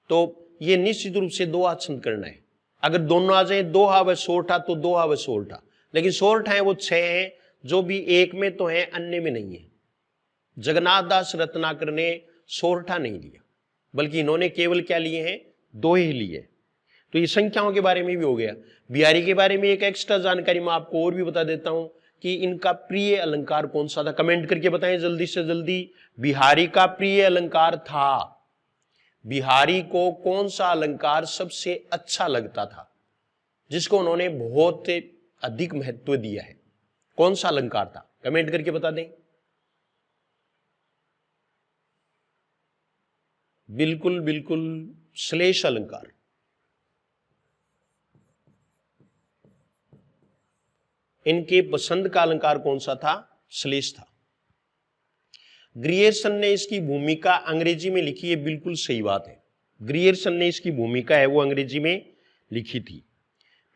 तो ये निश्चित रूप से 2 छंद करना है। अगर दोनों आ जाए 2 व सोरठा तो 2 व सोरठा, लेकिन सोरठा है वो 6 है, जो भी एक में तो है अन्य में नहीं है। जगन्नाथ दास रत्नाकर ने सोरठा नहीं लिया, बल्कि इन्होंने केवल क्या लिए हैं, 2 ही लिए। तो ये संख्याओं के बारे में भी हो गया। बिहारी के बारे में एक एक्स्ट्रा जानकारी मैं आपको और भी बता देता हूं कि इनका प्रिय अलंकार कौन सा था। कमेंट करके बताएं जल्दी से जल्दी। बिहारी का प्रिय अलंकार था, बिहारी को कौन सा अलंकार सबसे अच्छा लगता था, जिसको उन्होंने बहुत अधिक महत्व दिया है, कौन सा अलंकार था? कमेंट करके बता दें। बिल्कुल बिल्कुल, श्लेष अलंकार। इनके पसंद का अलंकार कौन सा था? श्लेष था। ग्रियर्सन ने इसकी भूमिका अंग्रेजी में लिखी है, बिल्कुल सही बात है। ग्रियर्सन ने इसकी भूमिका है वो अंग्रेजी में लिखी थी।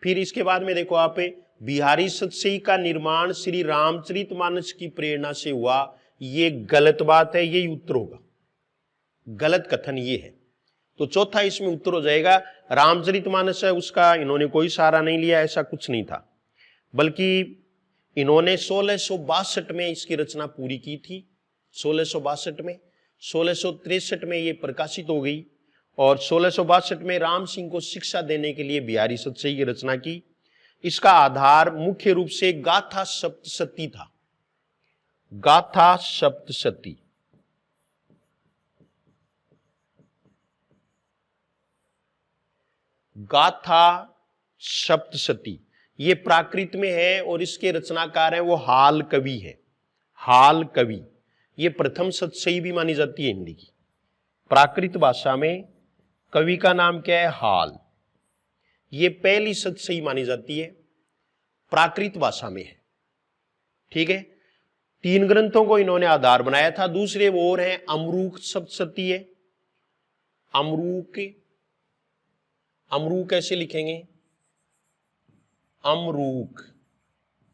फिर इसके बाद में देखो आप, बिहारी सतसई का निर्माण श्री रामचरितमानस की प्रेरणा से हुआ, ये गलत बात है, यही उत्तर होगा। गलत कथन ये है, तो चौथा इसमें उत्तर हो जाएगा। रामचरितमानस है उसका इन्होंने कोई सहारा नहीं लिया, ऐसा कुछ नहीं था, बल्कि इन्होंने 1662 में इसकी रचना पूरी की थी। 1662 में, 1663 में ये प्रकाशित हो गई, और 1662 में राम सिंह को शिक्षा देने के लिए बिहारी सतसई की रचना की। इसका आधार मुख्य रूप से गाथा सप्तशती था। गाथा सप्तशती, गाथा सप्तशती ये प्राकृत में है, और इसके रचनाकार हैं वो हाल कवि है। हाल कवि ये प्रथम सतसई भी मानी जाती है हिंदी की। प्राकृत भाषा में कवि का नाम क्या है? हाल। ये पहली सतसई मानी जाती है, प्राकृत भाषा में है। ठीक है, 3 ग्रंथों को इन्होंने आधार बनाया था। दूसरे वो और हैं, अमरूक सप्तशती है। अमरूक, अमरूक कैसे लिखेंगे? अमरूक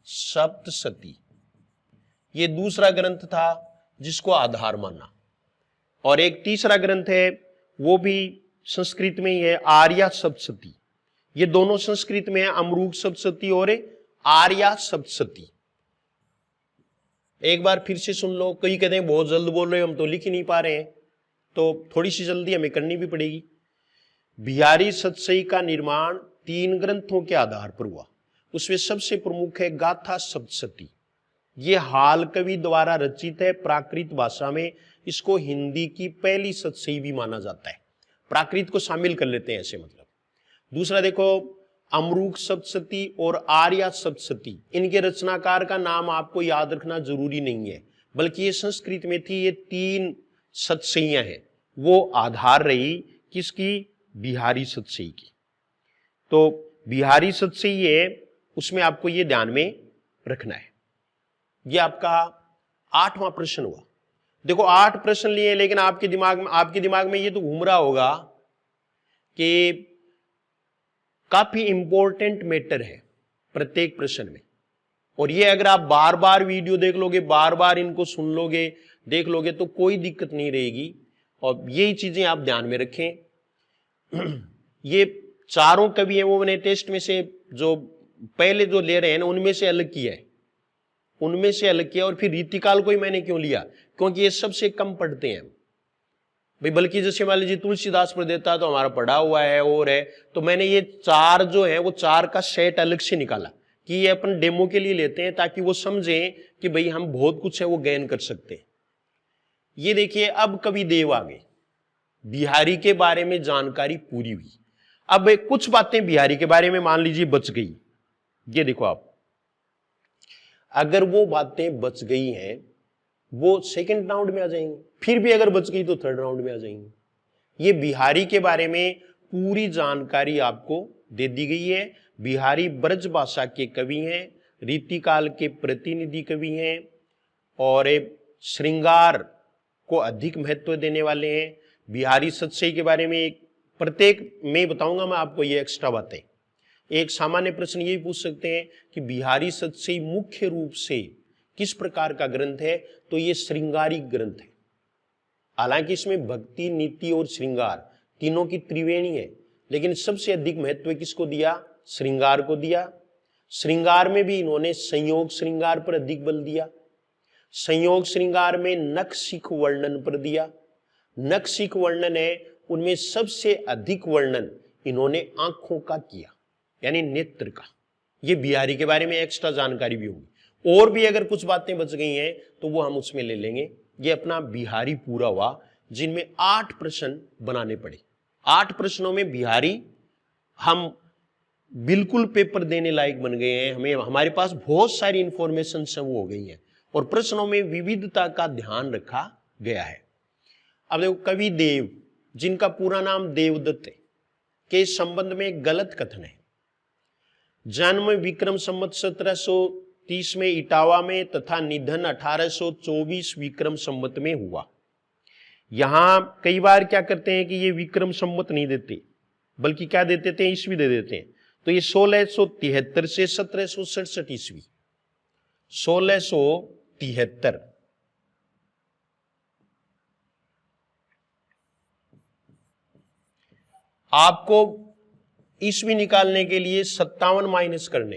सप्तशती, ये दूसरा ग्रंथ था जिसको आधार माना। और एक तीसरा ग्रंथ है, वो भी संस्कृत में ही है, आर्या सप्तशती। ये दोनों संस्कृत में है, अमरूक सप्तशती और आर्या सप्तशती। एक बार फिर से सुन लो। कई कहते हैं बहुत जल्द बोल रहे हो, हम तो लिख ही नहीं पा रहे हैं, तो थोड़ी सी जल्दी हमें करनी भी पड़ेगी। बिहारी सतसई का निर्माण 3 ग्रंथों के आधार पर हुआ। उसमें सबसे प्रमुख है गाथा सप्तशती। ये हाल कवि द्वारा रचित है प्राकृत भाषा में। इसको हिंदी की पहली सतसई भी माना जाता है। प्राकृत को शामिल कर लेते हैं ऐसे, मतलब। दूसरा देखो, अमरूक सप्तशती और आर्या सप्तशती, इनके रचनाकार का नाम आपको याद रखना जरूरी नहीं है, बल्कि ये संस्कृत में थी। ये 3 सतसईयां हैं, वो आधार रही किसकी? बिहारी सतसई की। तो बिहारी सतसई है, उसमें आपको ये ध्यान में रखना है। ये आपका 8वां प्रश्न हुआ। देखो 8 प्रश्न लिए, लेकिन आपके दिमाग में ये तो घूम रहा होगा कि काफी इंपॉर्टेंट मैटर है प्रत्येक प्रश्न में। और ये अगर आप बार बार वीडियो देख लोगे, बार बार इनको सुन लोगे, देख लोगे, तो कोई दिक्कत नहीं रहेगी। और यही चीजें आप ध्यान में रखें। ये चारों कवि हैं, वो मैंने टेस्ट में से जो पहले जो ले रहे हैं ना, उनमें से अलग किया है, उनमें से अलग किया। और फिर रीतिकाल को ही मैंने क्यों लिया? क्योंकि ये सबसे कम पढ़ते हैं भाई। बल्कि जैसे मान लीजिए तुलसीदास पर देता तो हमारा पढ़ा हुआ है और है, तो मैंने ये 4 जो है वो 4 का सेट अलग से निकाला कि ये अपन डेमो के लिए लेते हैं, ताकि वो समझें कि भाई हम बहुत कुछ है वो गेन कर सकते हैं। ये देखिए, अब कवि देव आ गए। बिहारी के बारे में जानकारी पूरी हुई। अब कुछ बातें बिहारी के बारे में मान लीजिए बच गई, ये देखो आप, अगर वो बातें बच गई हैं वो सेकंड राउंड में आ जाएंगी, फिर भी अगर बच गई तो थर्ड राउंड में आ जाएंगी। ये बिहारी के बारे में पूरी जानकारी आपको दे दी गई है। बिहारी ब्रज भाषा के कवि हैं, रीतिकाल के प्रतिनिधि कवि हैं और श्रृंगार को अधिक महत्व देने वाले हैं। बिहारी सतसई के बारे में प्रत्येक में बताऊंगा मैं आपको ये एक्स्ट्रा बातें। एक सामान्य प्रश्न ये पूछ सकते हैं कि बिहारी सतसई मुख्य रूप से किस प्रकार का ग्रंथ है, तो ये श्रृंगारिक ग्रंथ है। हालांकि इसमें भक्ति, नीति और श्रृंगार तीनों की त्रिवेणी है, लेकिन सबसे अधिक महत्व किसको दिया? श्रृंगार को दिया। श्रृंगार में भी इन्होंने संयोग श्रृंगार पर अधिक बल दिया। संयोग श्रृंगार में नखशिख वर्णन पर दिया। नखशिख वर्णन है, उनमें सबसे अधिक वर्णन इन्होंने आंखों का किया, यानी नेत्र का। ये बिहारी के बारे में एक्स्ट्रा जानकारी भी होगी। और भी अगर कुछ बातें बच गई हैं तो वो हम उसमें ले लेंगे। ये अपना बिहारी पूरा हुआ, जिनमें 8 प्रश्न बनाने पड़े। 8 प्रश्नों में बिहारी हम बिल्कुल पेपर देने लायक बन गए हैं। हमें हमारे पास बहुत सारी इंफॉर्मेशन वो हो गई हैं और प्रश्नों में विविधता का ध्यान रखा गया है। अब देखो, कवि देव, जिनका पूरा नाम देवदत्त है, के संबंध में एक गलत कथन है। जन्म विक्रम संवत 1730 में इटावा में तथा निधन 1824 विक्रम संवत में हुआ। यहां कई बार क्या करते हैं कि ये विक्रम संवत नहीं देते, बल्कि क्या दे देते हैं? ईस्वी दे देते हैं। तो ये 1673 से 1767 ईस्वी, 1673। आपको ईस्वी निकालने के लिए 57 माइनस करने,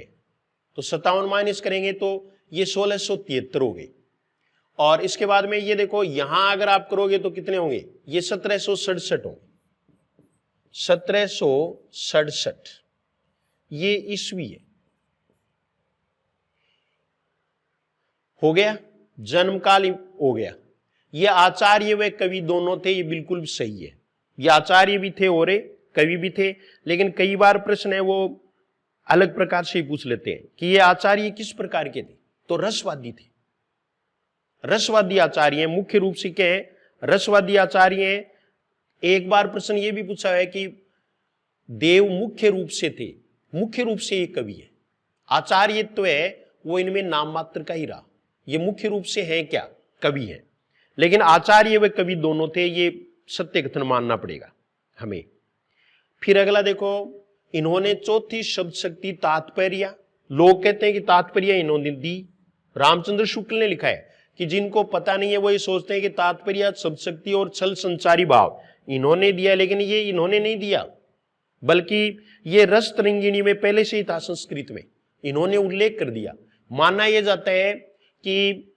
तो 57 माइनस करेंगे तो ये 1673 हो गए। और इसके बाद में ये देखो, यहां अगर आप करोगे तो कितने होंगे? ये 1767 होंगे। 1767 ये ईस्वी है। हो गया, जन्मकाल हो गया। ये आचार्य व कवि दोनों थे, ये बिल्कुल सही है। ये आचार्य भी थे और कवि भी थे, लेकिन कई बार प्रश्न है वो अलग प्रकार से ही पूछ लेते हैं कि ये आचार्य किस प्रकार के थे, तो रसवादी थे। रसवादी आचार्य मुख्य रूप से क्या है? रसवादी आचार्य। एक बार प्रश्न ये भी पूछा है कि देव मुख्य रूप से थे, मुख्य रूप से ये कवि है। आचार्यत्व है वो इनमें नाम मात्र का ही रहा, ये मुख्य रूप से है क्या? कवि है। लेकिन आचार्य व कवि दोनों थे, ये सत्य कथन मानना पड़ेगा हमें। फिर अगला देखो, इन्होंने चौथी शब्द शक्ति तात्पर्य, लोग कहते हैं कि तात्पर्य इन्होंने दी। रामचंद्र शुक्ल ने लिखा है कि जिनको पता नहीं है वो ये सोचते हैं कि तात्पर्य, शब्द शक्ति और छल संचारी भाव इन्होंने दिया, लेकिन ये इन्होंने नहीं दिया, बल्कि ये रस तरंगिणी में पहले से ही था, संस्कृत में इन्होंने उल्लेख कर दिया। माना यह जाता है कि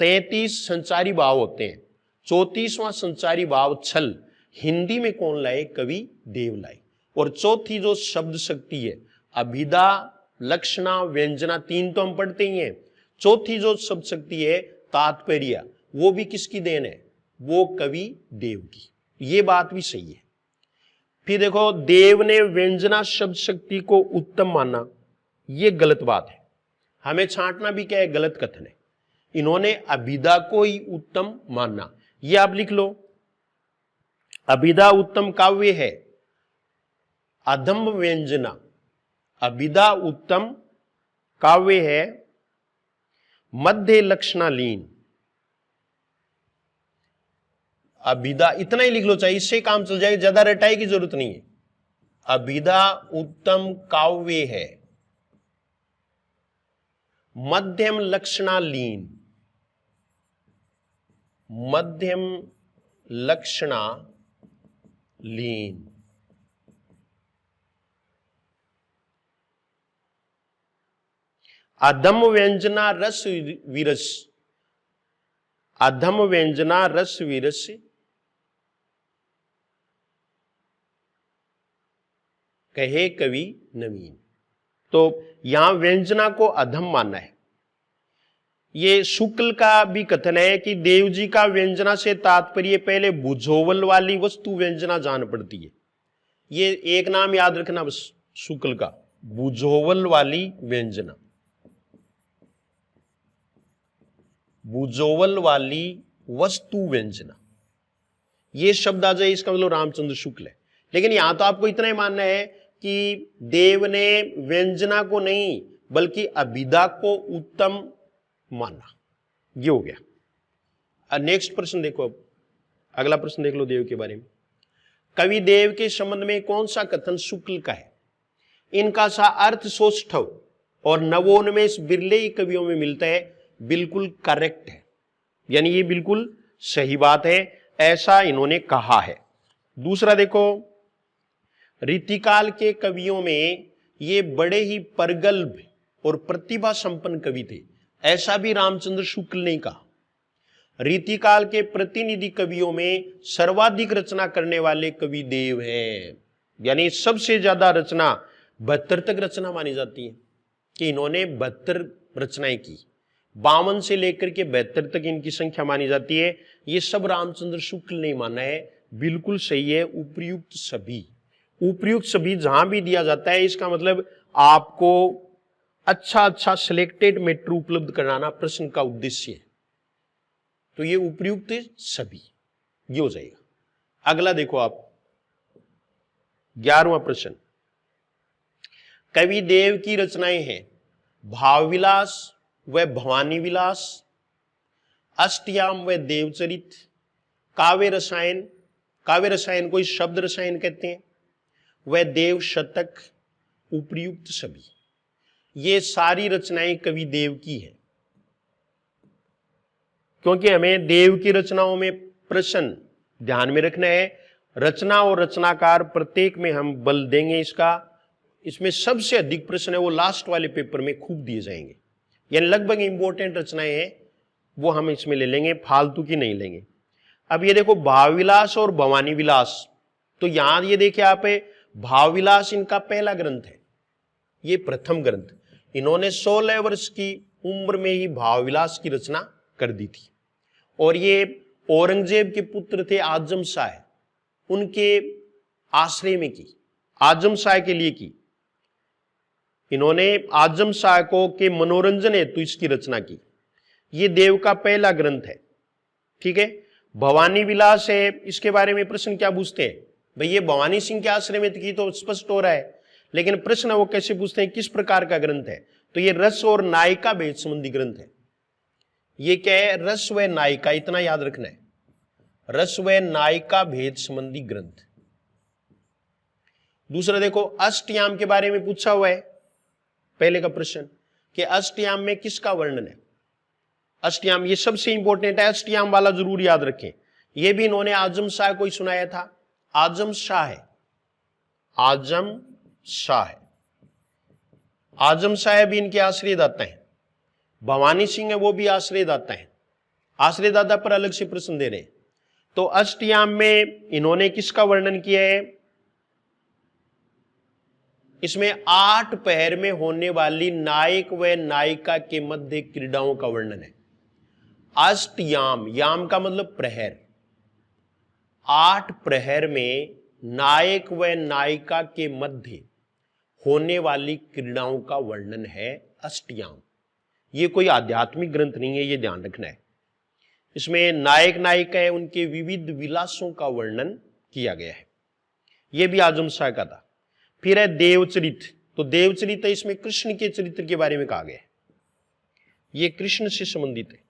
33 संचारी भाव होते हैं, 34वां संचारी भाव छल हिंदी में कौन लाए? कवि देव लाए। और चौथी जो शब्द शक्ति है, अभिधा, लक्षणा, व्यंजना, 3 तो हम पढ़ते ही हैं। चौथी जो शब्द शक्ति है तात्पर्य, वो भी किसकी देन है? वो कवि देव की। ये बात भी सही है। फिर देखो, देव ने व्यंजना शब्द शक्ति को उत्तम माना, ये गलत बात है। हमें छांटना भी क्या है? गलत कथन है। इन्होंने अभिधा को ही उत्तम माना, ये आप लिख लो। अभिधा उत्तम काव्य है, अधम व्यंजना। अभिधा उत्तम काव्य है, मध्य लक्षणालीन। अभिधा इतना ही लिख लो, चाहिए इससे काम चल जाएगा, ज्यादा रटाई की जरूरत नहीं है। अभिधा उत्तम काव्य है, मध्यम लक्षणालीन। मध्यम लक्षणालीन। अधम व्यंजना रस विरस। अधम व्यंजना रस विरस कहे कवि नवीन। तो यहां व्यंजना को अधम मानना है। ये शुक्ल का भी कथन है कि देव जी का व्यंजना से तात्पर्य पहले बुझोवल वाली वस्तु व्यंजना जान पड़ती है। ये एक नाम याद रखना बस शुक्ल का, बुझोवल वाली व्यंजना, बुझोवल वाली वस्तु व्यंजना, ये शब्द आ जाए इसका मतलब रामचंद्र शुक्ल है। लेकिन यहां तो आपको इतना ही मानना है कि देव ने व्यंजना को नहीं बल्कि अभिधा को उत्तम माना। ये हो गया। नेक्स्ट प्रश्न देखो, अब अगला प्रश्न देख लो देव के बारे में। कवि देव के संबंध में कौन सा कथन शुक्ल का है? इनका सा अर्थ सौष्ठव और नवोन्मेष बिरले ही कवियों में मिलता है। बिल्कुल करेक्ट है, यानी ये बिल्कुल सही बात है, ऐसा इन्होंने कहा है। दूसरा देखो, रीतिकाल के कवियों में ये बड़े ही प्रगल्भ और प्रतिभा संपन्न कवि थे, ऐसा भी रामचंद्र शुक्ल ने कहा। रीतिकाल के प्रतिनिधि कवियों में सर्वाधिक रचना करने वाले कवि देव हैं, यानी सबसे ज्यादा रचना 72 तक रचना मानी जाती है कि इन्होंने 72 रचनाएं की। 52 से लेकर के 72 तक इनकी संख्या मानी जाती है। ये सब रामचंद्र शुक्ल ने माना है, बिल्कुल सही है। उपर्युक्त सभी, उपर्युक्त सभी जहां भी दिया जाता है इसका मतलब आपको अच्छा सिलेक्टेड मैटर उपलब्ध कराना प्रश्न का उद्देश्य है, तो ये उपर्युक्त सभी ये हो जाएगा। अगला देखो आप, 11वां प्रश्न। कवि देव की रचनाएं हैं भाव विलास व भवानी विलास, अष्टयाम व देवचरित, काव्य रसायन, काव्य रसायन को शब्द रसायन कहते हैं, व देव शतक, उपर्युक्त सभी। ये सारी रचनाएं कवि देव की हैं, क्योंकि हमें देव की रचनाओं में प्रश्न ध्यान में रखना है। रचना और रचनाकार प्रत्येक में हम बल देंगे इसका। इसमें सबसे अधिक प्रश्न है वो लास्ट वाले पेपर में खूब दिए जाएंगे, यानी लगभग इंपॉर्टेंट रचनाएं हैं वो हम इसमें ले लेंगे, फालतू की नहीं लेंगे। अब ये देखो भाव विलास और भवानी विलास, तो यहां ये देखिए आप, भाव विलास इनका पहला ग्रंथ है, ये प्रथम ग्रंथ। इन्होंने 16 वर्ष की उम्र में ही भाव विलास की रचना कर दी थी, और ये औरंगजेब के पुत्र थे आजम शाह, उनके आश्रय में की, आजम शाह के लिए की। इन्होंने आजम शाह को के मनोरंजन हेतु इसकी रचना की। ये देव का पहला ग्रंथ है, ठीक है। भवानी विलास है, इसके बारे में प्रश्न क्या पूछते हैं? भाई ये भवानी सिंह के आश्रय में की तो स्पष्ट हो रहा है, लेकिन प्रश्न वो कैसे पूछते हैं, किस प्रकार का ग्रंथ है? तो ये रस और नायिका भेद संबंधी ग्रंथ है। ये क्या है? रस व नायिका, इतना याद रखना है, रस व नायिका भेद संबंधी ग्रंथ। दूसरा देखो, अष्टयाम के बारे में पूछा हुआ है पहले का प्रश्न कि अष्टयाम में किसका वर्णन है। अष्टयाम ये सबसे इंपॉर्टेंट है, अष्टयाम वाला जरूर याद रखें। ये भी इन्होंने आजम शाह को ही सुनाया था। आजम शाह है, आजम शाह है, आजम शाह भी इनके आश्रयदाता हैं। भवानी सिंह है वो भी आश्रयदाता हैं। आश्रयदाता पर अलग से प्रश्न दे रहे हैं। तो अष्टयाम में इन्होंने किसका वर्णन किया है? इसमें 8 पहर में होने वाली नायक व नायिका के मध्य क्रीड़ाओं का वर्णन है। अष्टयाम, याम का मतलब प्रहर, 8 प्रहर में नायक व नायिका के मध्य होने वाली क्रीड़ाओं का वर्णन है अष्टयाम। ये कोई आध्यात्मिक ग्रंथ नहीं है, ये ध्यान रखना है। इसमें नायक नायिका है उनके विविध विलासों का वर्णन किया गया है। यह भी आजम शाह का था। फिर है देवचरित, तो देवचरित है, इसमें कृष्ण के चरित्र के बारे में कहा गया है, ये कृष्ण से संबंधित है।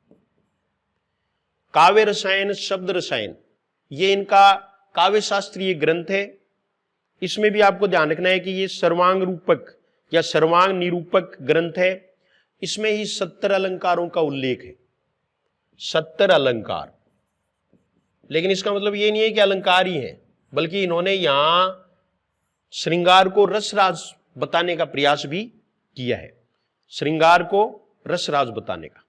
काव्य रसायन, शब्द रसायन, ये इनका काव्य शास्त्रीय ग्रंथ है। इसमें भी आपको ध्यान रखना है कि ये सर्वांग रूपक या सर्वांग निरूपक ग्रंथ है। इसमें ही 70 अलंकारों का उल्लेख है, 70 अलंकार। लेकिन इसका मतलब ये नहीं है कि अलंकार ही है, बल्कि इन्होंने यहां श्रृंगार को रसराज बताने का प्रयास भी किया है, श्रृंगार को रसराज बताने का।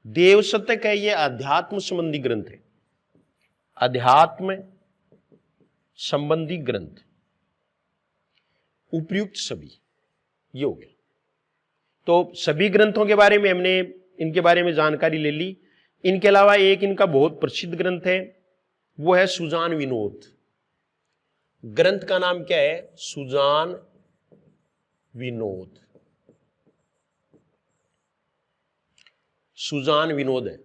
देव शतक है, ये अध्यात्म संबंधी ग्रंथ है, अध्यात्म संबंधी ग्रंथ। उपर्युक्त सभी, ये हो गया। तो सभी ग्रंथों के बारे में हमने इनके बारे में जानकारी ले ली। इनके अलावा एक इनका बहुत प्रसिद्ध ग्रंथ है, वो है सुजान विनोद। ग्रंथ का नाम क्या है? सुजान विनोद, सुजान विनोद है।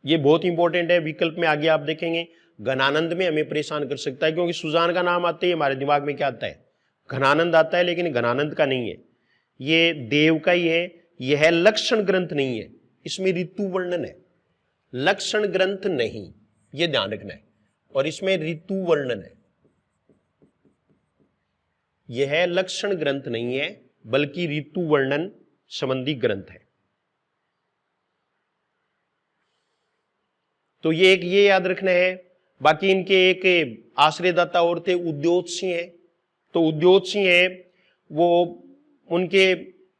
ये बहुत इंपॉर्टेंट है, विकल्प में आगे आप देखेंगे घनानंद में हमें परेशान कर सकता है, क्योंकि सुजान का नाम आते ही हमारे दिमाग में क्या आता है, घनानंद आता है, लेकिन घनानंद का नहीं है, ये देव का ही है। यह लक्षण ग्रंथ नहीं है, इसमें ऋतु वर्णन है, लक्षण ग्रंथ नहीं, ये ध्यान रखना है। और इसमें ऋतु वर्णन है, यह लक्षण ग्रंथ नहीं है बल्कि ऋतु वर्णन संबंधी ग्रंथ है। तो ये याद रखना है। बाकी इनके एक आश्रयदाता और थे, उद्योतसी है। तो उद्योतसी है, वो उनके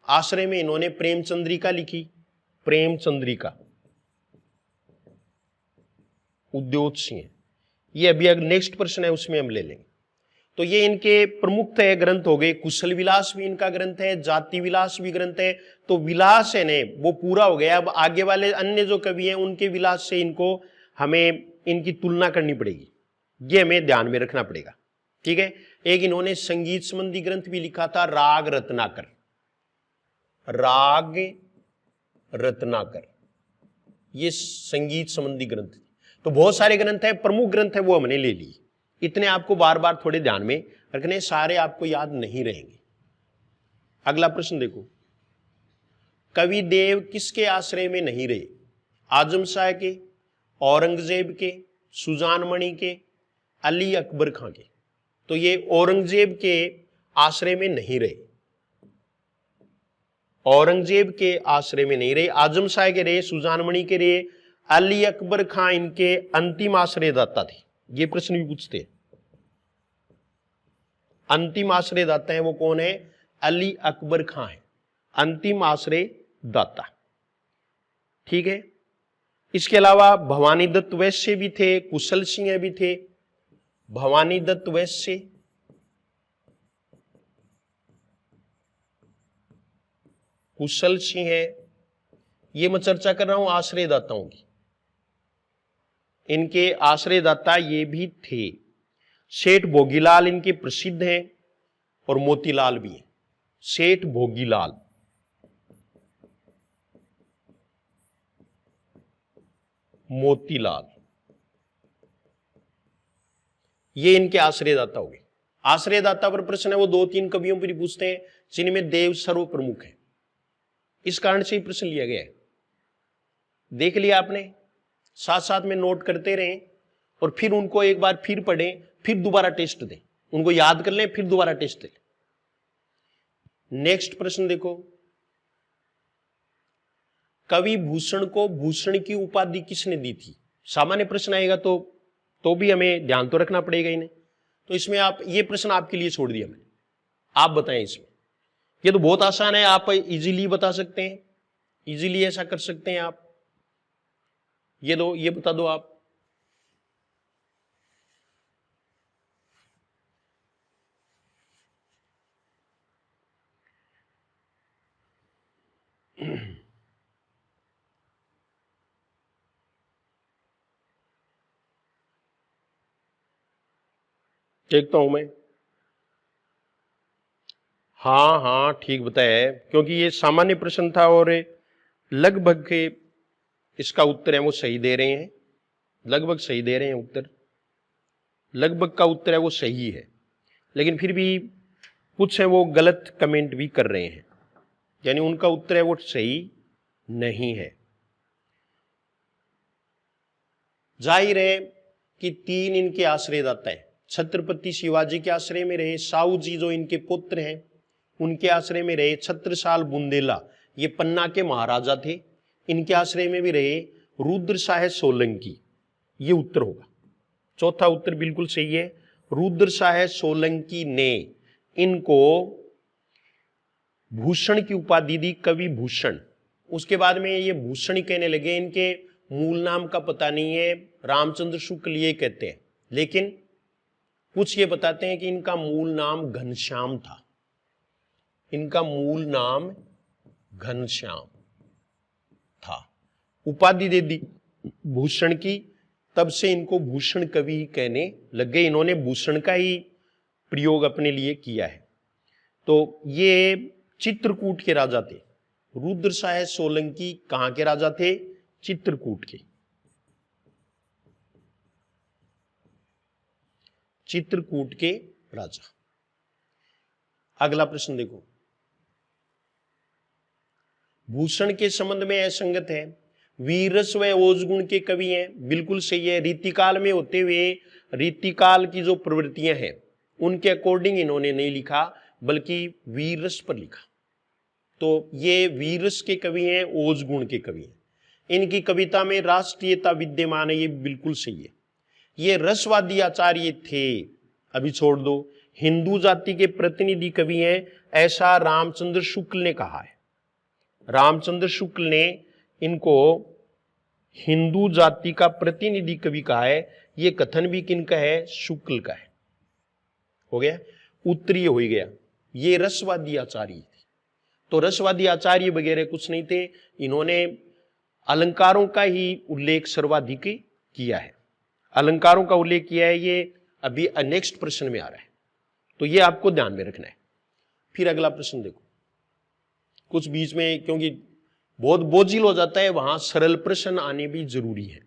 आश्रय में इन्होंने प्रेमचंद्रिका लिखी, प्रेमचंद्रिका, उद्योतसी है। ये अभी नेक्स्ट प्रश्न है, उसमें हम ले लेंगे। तो ये इनके प्रमुख ग्रंथ हो गए। कुशल विलास भी इनका ग्रंथ है, जाति विलास भी ग्रंथ है। तो विलास है ने वो पूरा हो गया। अब आगे वाले अन्य जो कवि हैं उनके विलास से इनको हमें इनकी तुलना करनी पड़ेगी, ये हमें ध्यान में रखना पड़ेगा, ठीक है। एक इन्होंने संगीत संबंधी ग्रंथ भी लिखा था, राग रत्नाकर, राग रत्नाकर, ये संगीत संबंधी ग्रंथ। तो बहुत सारे ग्रंथ है, प्रमुख ग्रंथ है वो हमने ले लिए। इतने आपको बार बार थोड़े ध्यान में रखने, सारे आपको याद नहीं रहेंगे। अगला प्रश्न देखो, कवि देव किसके आश्रय में नहीं रहे? आजम शाह के, औरंगजेब के, सुजान मणि के, अली अकबर खां के। तो ये औरंगजेब के आश्रय में नहीं रहे, औरंगजेब के आश्रय में नहीं रहे, आजम शाह के रहे, सुजान मणि के रहे, अली अकबर खां इनके अंतिम आश्रयदाता थे। ये प्रश्न भी पूछते हैं, अंतिम आश्रयदाता है वो कौन है? अली अकबर खां है अंतिम आश्रयदाता, ठीक है। इसके अलावा भवानी दत्त वैश्य भी थे, कुशल सिंह भी थे, भवानी दत्त वैश्य, कुशल सिंह है। ये मैं चर्चा कर रहा हूं आश्रयदाताओं की, इनके आश्रयदाता ये भी थे। सेठ भोगीलाल इनके प्रसिद्ध हैं और मोतीलाल भी हैं। सेठ भोगीलाल, मोतीलाल, ये इनके आश्रयदाता हो गए। आश्रयदाता पर प्रश्न है वो दो तीन कवियों पर पूछते हैं, जिनमें देव सर्व प्रमुख है। इस कारण से ही प्रश्न लिया गया है। देख लिया आपने, साथ साथ में नोट करते रहें और फिर उनको एक बार फिर पढ़ें, फिर दोबारा टेस्ट दें, उनको याद कर लें, फिर दोबारा टेस्ट दें। नेक्स्ट प्रश्न देखो, कवि भूषण को भूषण की उपाधि किसने दी थी? सामान्य प्रश्न आएगा तो भी हमें ध्यान तो रखना पड़ेगा इन्हें। तो इसमें आप, ये प्रश्न आपके लिए छोड़ दिया मैंने, आप बताएं इसमें। ये तो बहुत आसान है, आप इजीली बता सकते हैं, इजीली ऐसा कर सकते हैं आप। ये बता दो आप। देखता हूं मैं। हाँ ठीक बताया है, क्योंकि ये सामान्य प्रश्न था और लगभग के इसका उत्तर है वो सही दे रहे हैं, लगभग सही दे रहे हैं उत्तर, लगभग का उत्तर है वो सही है। लेकिन फिर भी कुछ है वो गलत कमेंट भी कर रहे हैं, यानी उनका उत्तर है वो सही नहीं है। जाहिर है कि तीन इनके आश्रयदाता है। छत्रपति शिवाजी के आश्रय में रहे, साहू जी जो इनके पुत्र हैं उनके आश्रय में रहे, छत्रसाल बुंदेला ये पन्ना के महाराजा थे, इनके आश्रय में भी रहे, रुद्र शाह सोलंकी, ये उत्तर होगा। चौथा उत्तर बिल्कुल सही है, रुद्र शाह सोलंकी ने इनको भूषण की उपाधि दी, कवि भूषण। उसके बाद में ये भूषण ही कहने लगे, इनके मूल नाम का पता नहीं है, रामचंद्र शुक्ल ये कहते हैं, लेकिन कुछ ये बताते हैं कि इनका मूल नाम घनश्याम था, इनका मूल नाम घनश्याम था। उपाधि दे दी भूषण की, तब से इनको भूषण कवि कहने लग गए। इन्होंने भूषण का ही प्रयोग अपने लिए किया है। तो ये चित्रकूट के राजा थे। रुद्रशाह सोलंकी कहां के राजा थे? चित्रकूट के। चित्रकूट के राजा। अगला प्रश्न देखो, भूषण के संबंध में असंगत है। वीररस व ओजगुण के कवि हैं, बिल्कुल सही है। रीतिकाल में होते हुए रीतिकाल की जो प्रवृत्तियां हैं उनके अकॉर्डिंग इन्होंने नहीं लिखा, बल्कि वीररस पर लिखा। तो ये वीररस के कवि हैं, ओजगुण के कवि हैं। इनकी कविता में राष्ट्रीयता विद्यमान है, ये बिल्कुल सही है। ये रसवादी आचार्य थे, अभी छोड़ दो। हिंदू जाति के प्रतिनिधि कवि हैं, ऐसा रामचंद्र शुक्ल ने कहा है। रामचंद्र शुक्ल ने इनको हिंदू जाति का प्रतिनिधि कवि कहा है। ये कथन भी किनका है? शुक्ल का है। हो गया, उत्तरीय हो गया। ये रसवादी आचार्य थे। तो रसवादी आचार्य वगैरह कुछ नहीं थे, इन्होंने अलंकारों का ही उल्लेख सर्वाधिक किया है। अलंकारों का उल्लेख किया है, ये अभी नेक्स्ट प्रश्न में आ रहा है, तो ये आपको ध्यान में रखना है। फिर अगला प्रश्न देखो, कुछ बीच में क्योंकि बहुत बोझिल हो जाता है, वहां सरल प्रश्न आने भी जरूरी है।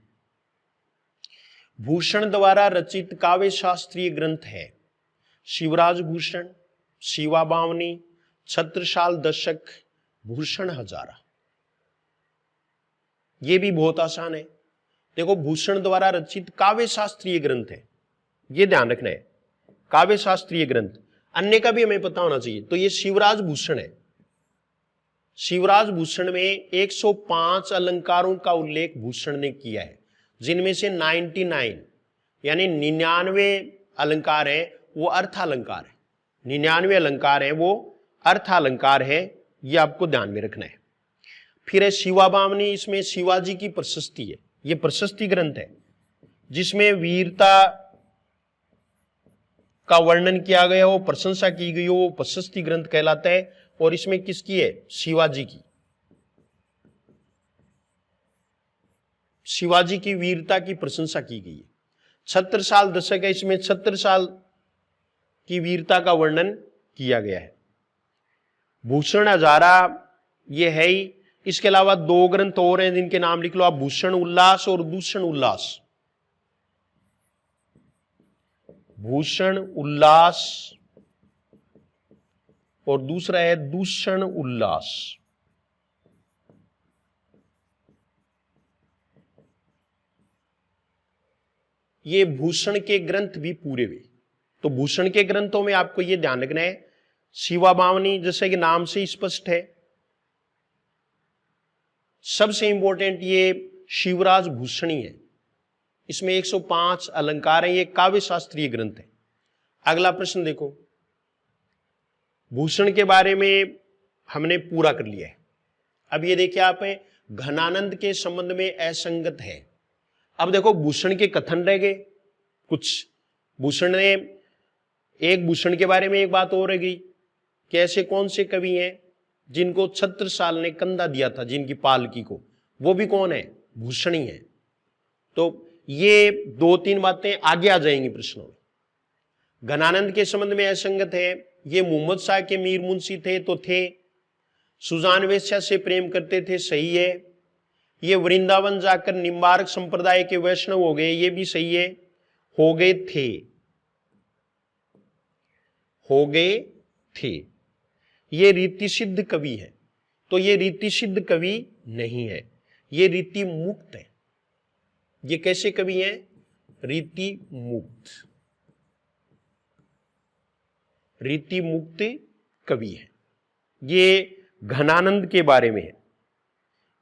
भूषण द्वारा रचित काव्य शास्त्रीय ग्रंथ है शिवराज भूषण, शिवा बावनी, छत्रसाल दशक, भूषण हजारा। ये भी बहुत आसान है। देखो, भूषण द्वारा रचित काव्य शास्त्रीय ग्रंथ है, ये ध्यान रखना है। काव्य शास्त्रीय ग्रंथ, अन्य का भी हमें पता होना चाहिए। तो ये शिवराज भूषण है। शिवराज भूषण में 105 अलंकारों का उल्लेख भूषण ने किया है, जिनमें से 99 यानी 99 अलंकार है वो अर्थालंकार है। 99 अलंकार है वो अर्थालंकार है, ये आपको ध्यान में रखना है। फिर है शिवा बावनी, इसमें शिवाजी की प्रशस्ति है। ये प्रशस्ति ग्रंथ है जिसमें वीरता का वर्णन किया गया हो, प्रशंसा की गई हो, वो प्रशस्ति ग्रंथ कहलाता है। और इसमें किसकी है? शिवाजी की। शिवाजी की वीरता की प्रशंसा की गई है। छत्रसाल दशक है, इसमें छत्रसाल की वीरता का वर्णन किया गया है। भूषण हजारा ये है ही। इसके अलावा 2 ग्रंथ और हैं जिनके नाम लिख लो आप, भूषण उल्लास और दूषण उल्लास। भूषण उल्लास और दूसरा है दूषण उल्लास। ये भूषण के ग्रंथ भी पूरे हुए। तो भूषण के ग्रंथों में आपको ये ध्यान रखना है, शिवा बावनी जैसे कि नाम से स्पष्ट है, सबसे इंपॉर्टेंट ये शिवराज भूषणी है। इसमें 105 अलंकार है, ये काव्य शास्त्रीय ग्रंथ है। अगला प्रश्न देखो, भूषण के बारे में हमने पूरा कर लिया है। अब ये देखिए आप, घनानंद के संबंध में असंगत है। अब देखो, भूषण के कथन रह गए कुछ। भूषण ने एक भूषण के बारे में एक बात और रह गई कि ऐसे कौन से कवि हैं जिनको छत्रसाल ने कंधा दिया था, जिनकी पालकी को, वो भी कौन है? भूषण ही है। तो ये 2-3 बातें आगे आ जाएंगी प्रश्नों में। घनानंद के संबंध में असंगत है, ये मोहम्मद शाह के मीर मुंशी थे तो थे। सुजान वेश्या से प्रेम करते थे, सही है। ये वृंदावन जाकर निम्बार्क संप्रदाय के वैष्णव हो गए, ये भी सही है। हो गए थे, हो गए थे। ये रीति सिद्ध कवि है, तो ये रीति सिद्ध कवि नहीं है, ये रीति मुक्त है। ये कैसे कवि हैं? रीति मुक्त, रीति मुक्त कवि है। ये घनानंद के बारे में है।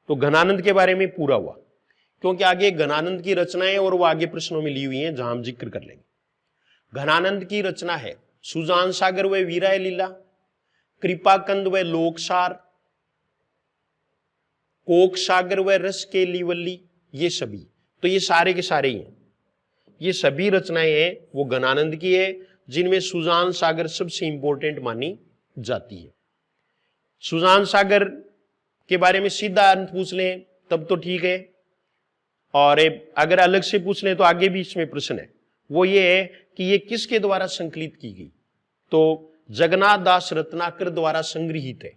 तो घनानंद के बारे में पूरा हुआ, क्योंकि आगे घनानंद की रचनाएं और वो आगे प्रश्नों में ली हुई हैं, जहां हम जिक्र कर लेंगे। घनानंद की रचना है सुजान सागर व वीराय लीला, कृपाकंद व लोकसार, कोक सागर व रस के लीवल्ली, ये सभी। तो ये सारे के सारे ही हैं। ये सभी रचनाएं हैं वो घनानंद की है, जिनमें सुजान सागर सबसे इंपॉर्टेंट मानी जाती है। सुजान सागर के बारे में सीधा अर्थ पूछ लें तब तो ठीक है, और अगर अलग से पूछ लें तो आगे भी इसमें प्रश्न है। वो ये है कि ये किसके द्वारा संकलित की गई। तो जगन्नाथ दास रत्नाकर द्वारा संगृहीत है।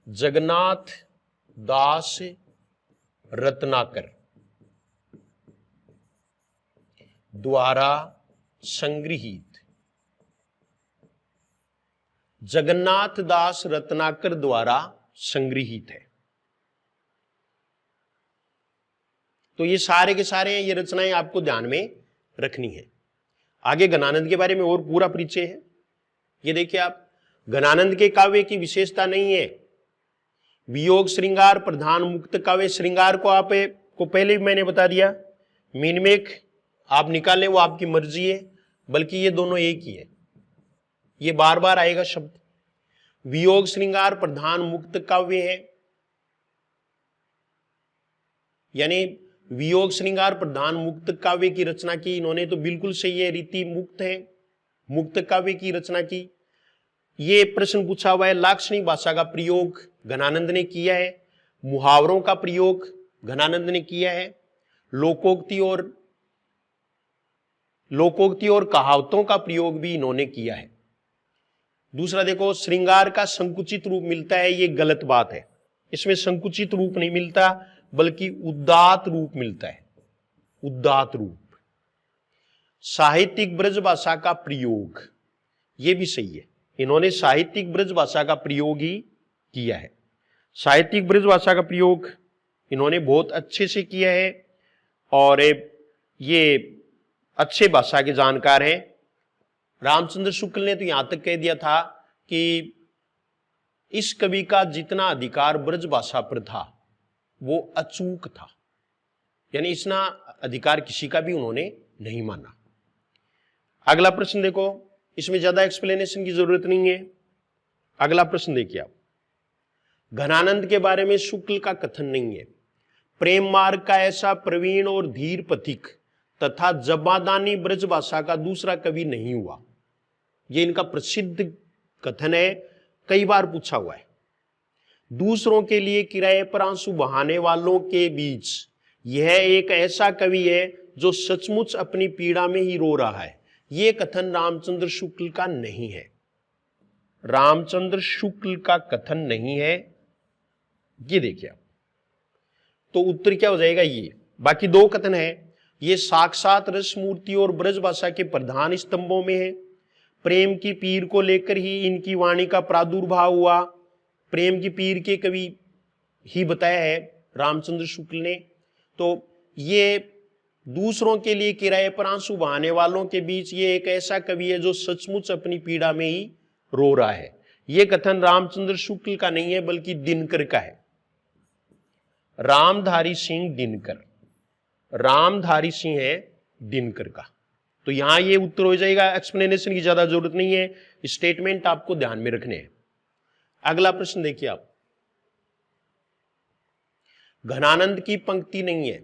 जगन्नाथ दास रत्नाकर द्वारा संगृहीत, जगन्नाथ दास रत्नाकर द्वारा संगृहीत है। तो ये सारे के सारे ये रचनाएं आपको ध्यान में रखनी है। आगे घनानंद के बारे में और पूरा परिचय है। ये देखिए आप, घनानंद के काव्य की विशेषता नहीं है वियोग श्रृंगार प्रधान मुक्त काव्य। श्रृंगार को आपको पहले भी मैंने बता दिया, मीनमेक आप निकालें वो आपकी मर्जी है, बल्कि ये दोनों एक ही है, ये बार बार आएगा शब्द। वियोग श्रृंगार प्रधान मुक्त काव्य है, यानी वियोग श्रृंगार प्रधान मुक्त काव्य की रचना की इन्होंने, तो बिल्कुल सही है, रीति मुक्त है, मुक्त काव्य की रचना की। ये प्रश्न पूछा हुआ है, लाक्षणिक भाषा का प्रयोग घनानंद ने किया है, मुहावरों का प्रयोग घनानंद ने किया है, लोकोक्ति और कहावतों का प्रयोग भी इन्होंने किया है। दूसरा देखो, श्रृंगार का संकुचित रूप मिलता है, ये गलत बात है। इसमें संकुचित रूप नहीं मिलता, बल्कि उदात्त रूप मिलता है, उदात्त रूप। साहित्यिक ब्रज भाषा का प्रयोग, ये भी सही है, इन्होंने साहित्यिक ब्रज भाषा का प्रयोग ही किया है। साहित्यिक ब्रज भाषा का प्रयोग इन्होंने बहुत अच्छे से किया है और ये अच्छे भाषा के जानकार हैं। रामचंद्र शुक्ल ने तो यहां तक कह दिया था कि इस कवि का जितना अधिकार ब्रज भाषा पर था वो अचूक था, यानी इतना अधिकार किसी का भी उन्होंने नहीं माना। अगला प्रश्न देखो, इसमें ज्यादा एक्सप्लेनेशन की जरूरत नहीं है। अगला प्रश्न देखिए आप, घनानंद के बारे में शुक्ल का कथन नहीं है, प्रेम मार्ग का ऐसा प्रवीण और धीर पथिक तथा जबादानी ब्रज भाषा का दूसरा कवि नहीं हुआ। ये इनका प्रसिद्ध कथन है, कई बार पूछा हुआ है। दूसरों के लिए किराए पर आंसू बहाने वालों के बीच यह एक ऐसा कवि है जो सचमुच अपनी पीड़ा में ही रो रहा है। यह कथन रामचंद्र शुक्ल का नहीं है, रामचंद्र शुक्ल का कथन नहीं है। ये देखिए आप, तो उत्तर क्या हो जाएगा ये। बाकी दो कथन है, ये साक्षात रस मूर्ति और ब्रज भाषा के प्रधान स्तंभों में है। प्रेम की पीर को लेकर ही इनकी वाणी का प्रादुर्भाव हुआ। प्रेम की पीर के कवि ही बताया है रामचंद्र शुक्ल ने। तो ये दूसरों के लिए किराए पर आंसू बहाने वालों के बीच ये एक ऐसा कवि है जो सचमुच अपनी पीड़ा में ही रो रहा है। ये कथन रामचंद्र शुक्ल का नहीं है, बल्कि दिनकर का है, रामधारी सिंह दिनकर, रामधारी सिंह है दिनकर का। तो यहां ये उत्तर हो जाएगा, एक्सप्लेनेशन की ज्यादा जरूरत नहीं है, स्टेटमेंट आपको ध्यान में रखने हैं। अगला प्रश्न देखिए आप, घनानंद की पंक्ति नहीं है,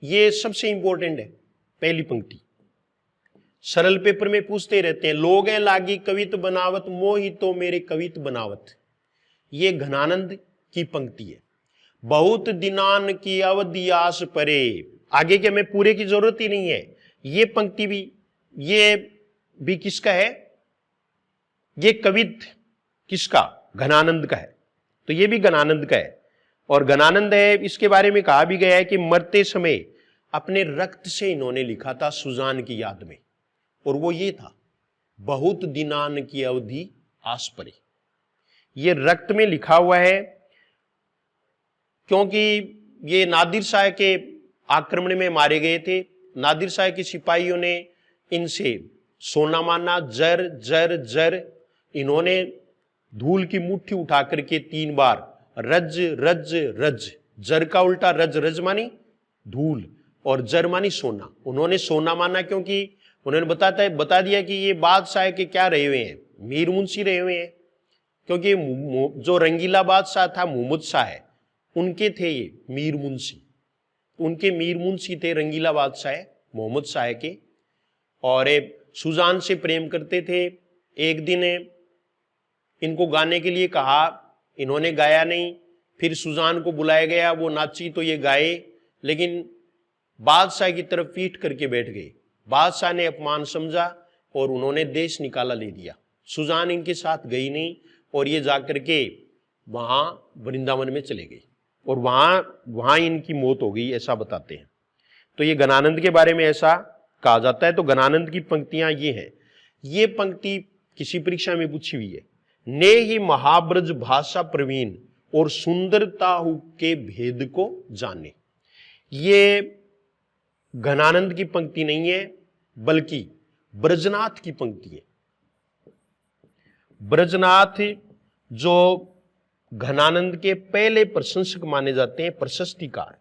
ये सबसे इंपॉर्टेंट है। पहली पंक्ति सरल पेपर में पूछते रहते हैं, लोग हैं लागी कवित बनावत मोहि तो मेरे कवित बनावत। ये घनानंद की पंक्ति है। बहुत दिनान की अवधि आस परे, आगे के में पूरे की जरूरत ही नहीं है। ये पंक्ति भी, ये भी किसका है, ये कवित किसका, घनानंद का है। तो ये भी घनानंद का है। और घनानंद है, इसके बारे में कहा भी गया है कि मरते समय अपने रक्त से इन्होंने लिखा था सुजान की याद में, और वो ये था, बहुत दिनान की अवधि आस परे। ये रक्त में लिखा हुआ है, क्योंकि ये नादिर शाह के आक्रमण में मारे गए थे। नादिर शाह के सिपाहियों ने इनसे सोना माना, जर जर जर। इन्होंने धूल की मुट्ठी उठा करके 3 बार रज रज रज, जर का उल्टा रज, रज मानी धूल और जर मानी सोना। उन्होंने सोना माना क्योंकि उन्होंने बता दिया कि ये बादशाह के क्या रहे हुए हैं, मीर मुंशी रहे हुए हैं। क्योंकि जो रंगीला बादशाह था मुहम्मद शाह, उनके थे ये मीर मुंशी, उनके मीर मुंशी थे रंगीला बादशाह मोहम्मद शाह के, और सुजान से प्रेम करते थे। एक दिन इनको गाने के लिए कहा, इन्होंने गाया नहीं, फिर सुजान को बुलाया गया, वो नाची तो ये गाए, लेकिन बादशाह की तरफ पीठ करके बैठ गए। बादशाह ने अपमान समझा, और उन्होंने देश निकाला ले दिया। सुजान इनके साथ गई नहीं और ये जाकर के वहां वृंदावन में चले गई और वहां इनकी मौत हो गई, ऐसा बताते हैं। तो ये गणानंद के बारे में ऐसा कहा जाता है। तो गणानंद की पंक्तियां ये हैं। ये पंक्ति किसी परीक्षा में पूछी हुई है। ने ही महाब्रज भाषा प्रवीण और सुंदरता के भेद को जाने। ये घनानंद की पंक्ति नहीं है बल्कि ब्रजनाथ की पंक्ति है। ब्रजनाथ जो घनानंद के पहले प्रशंसक माने जाते हैं, प्रशस्तिकार,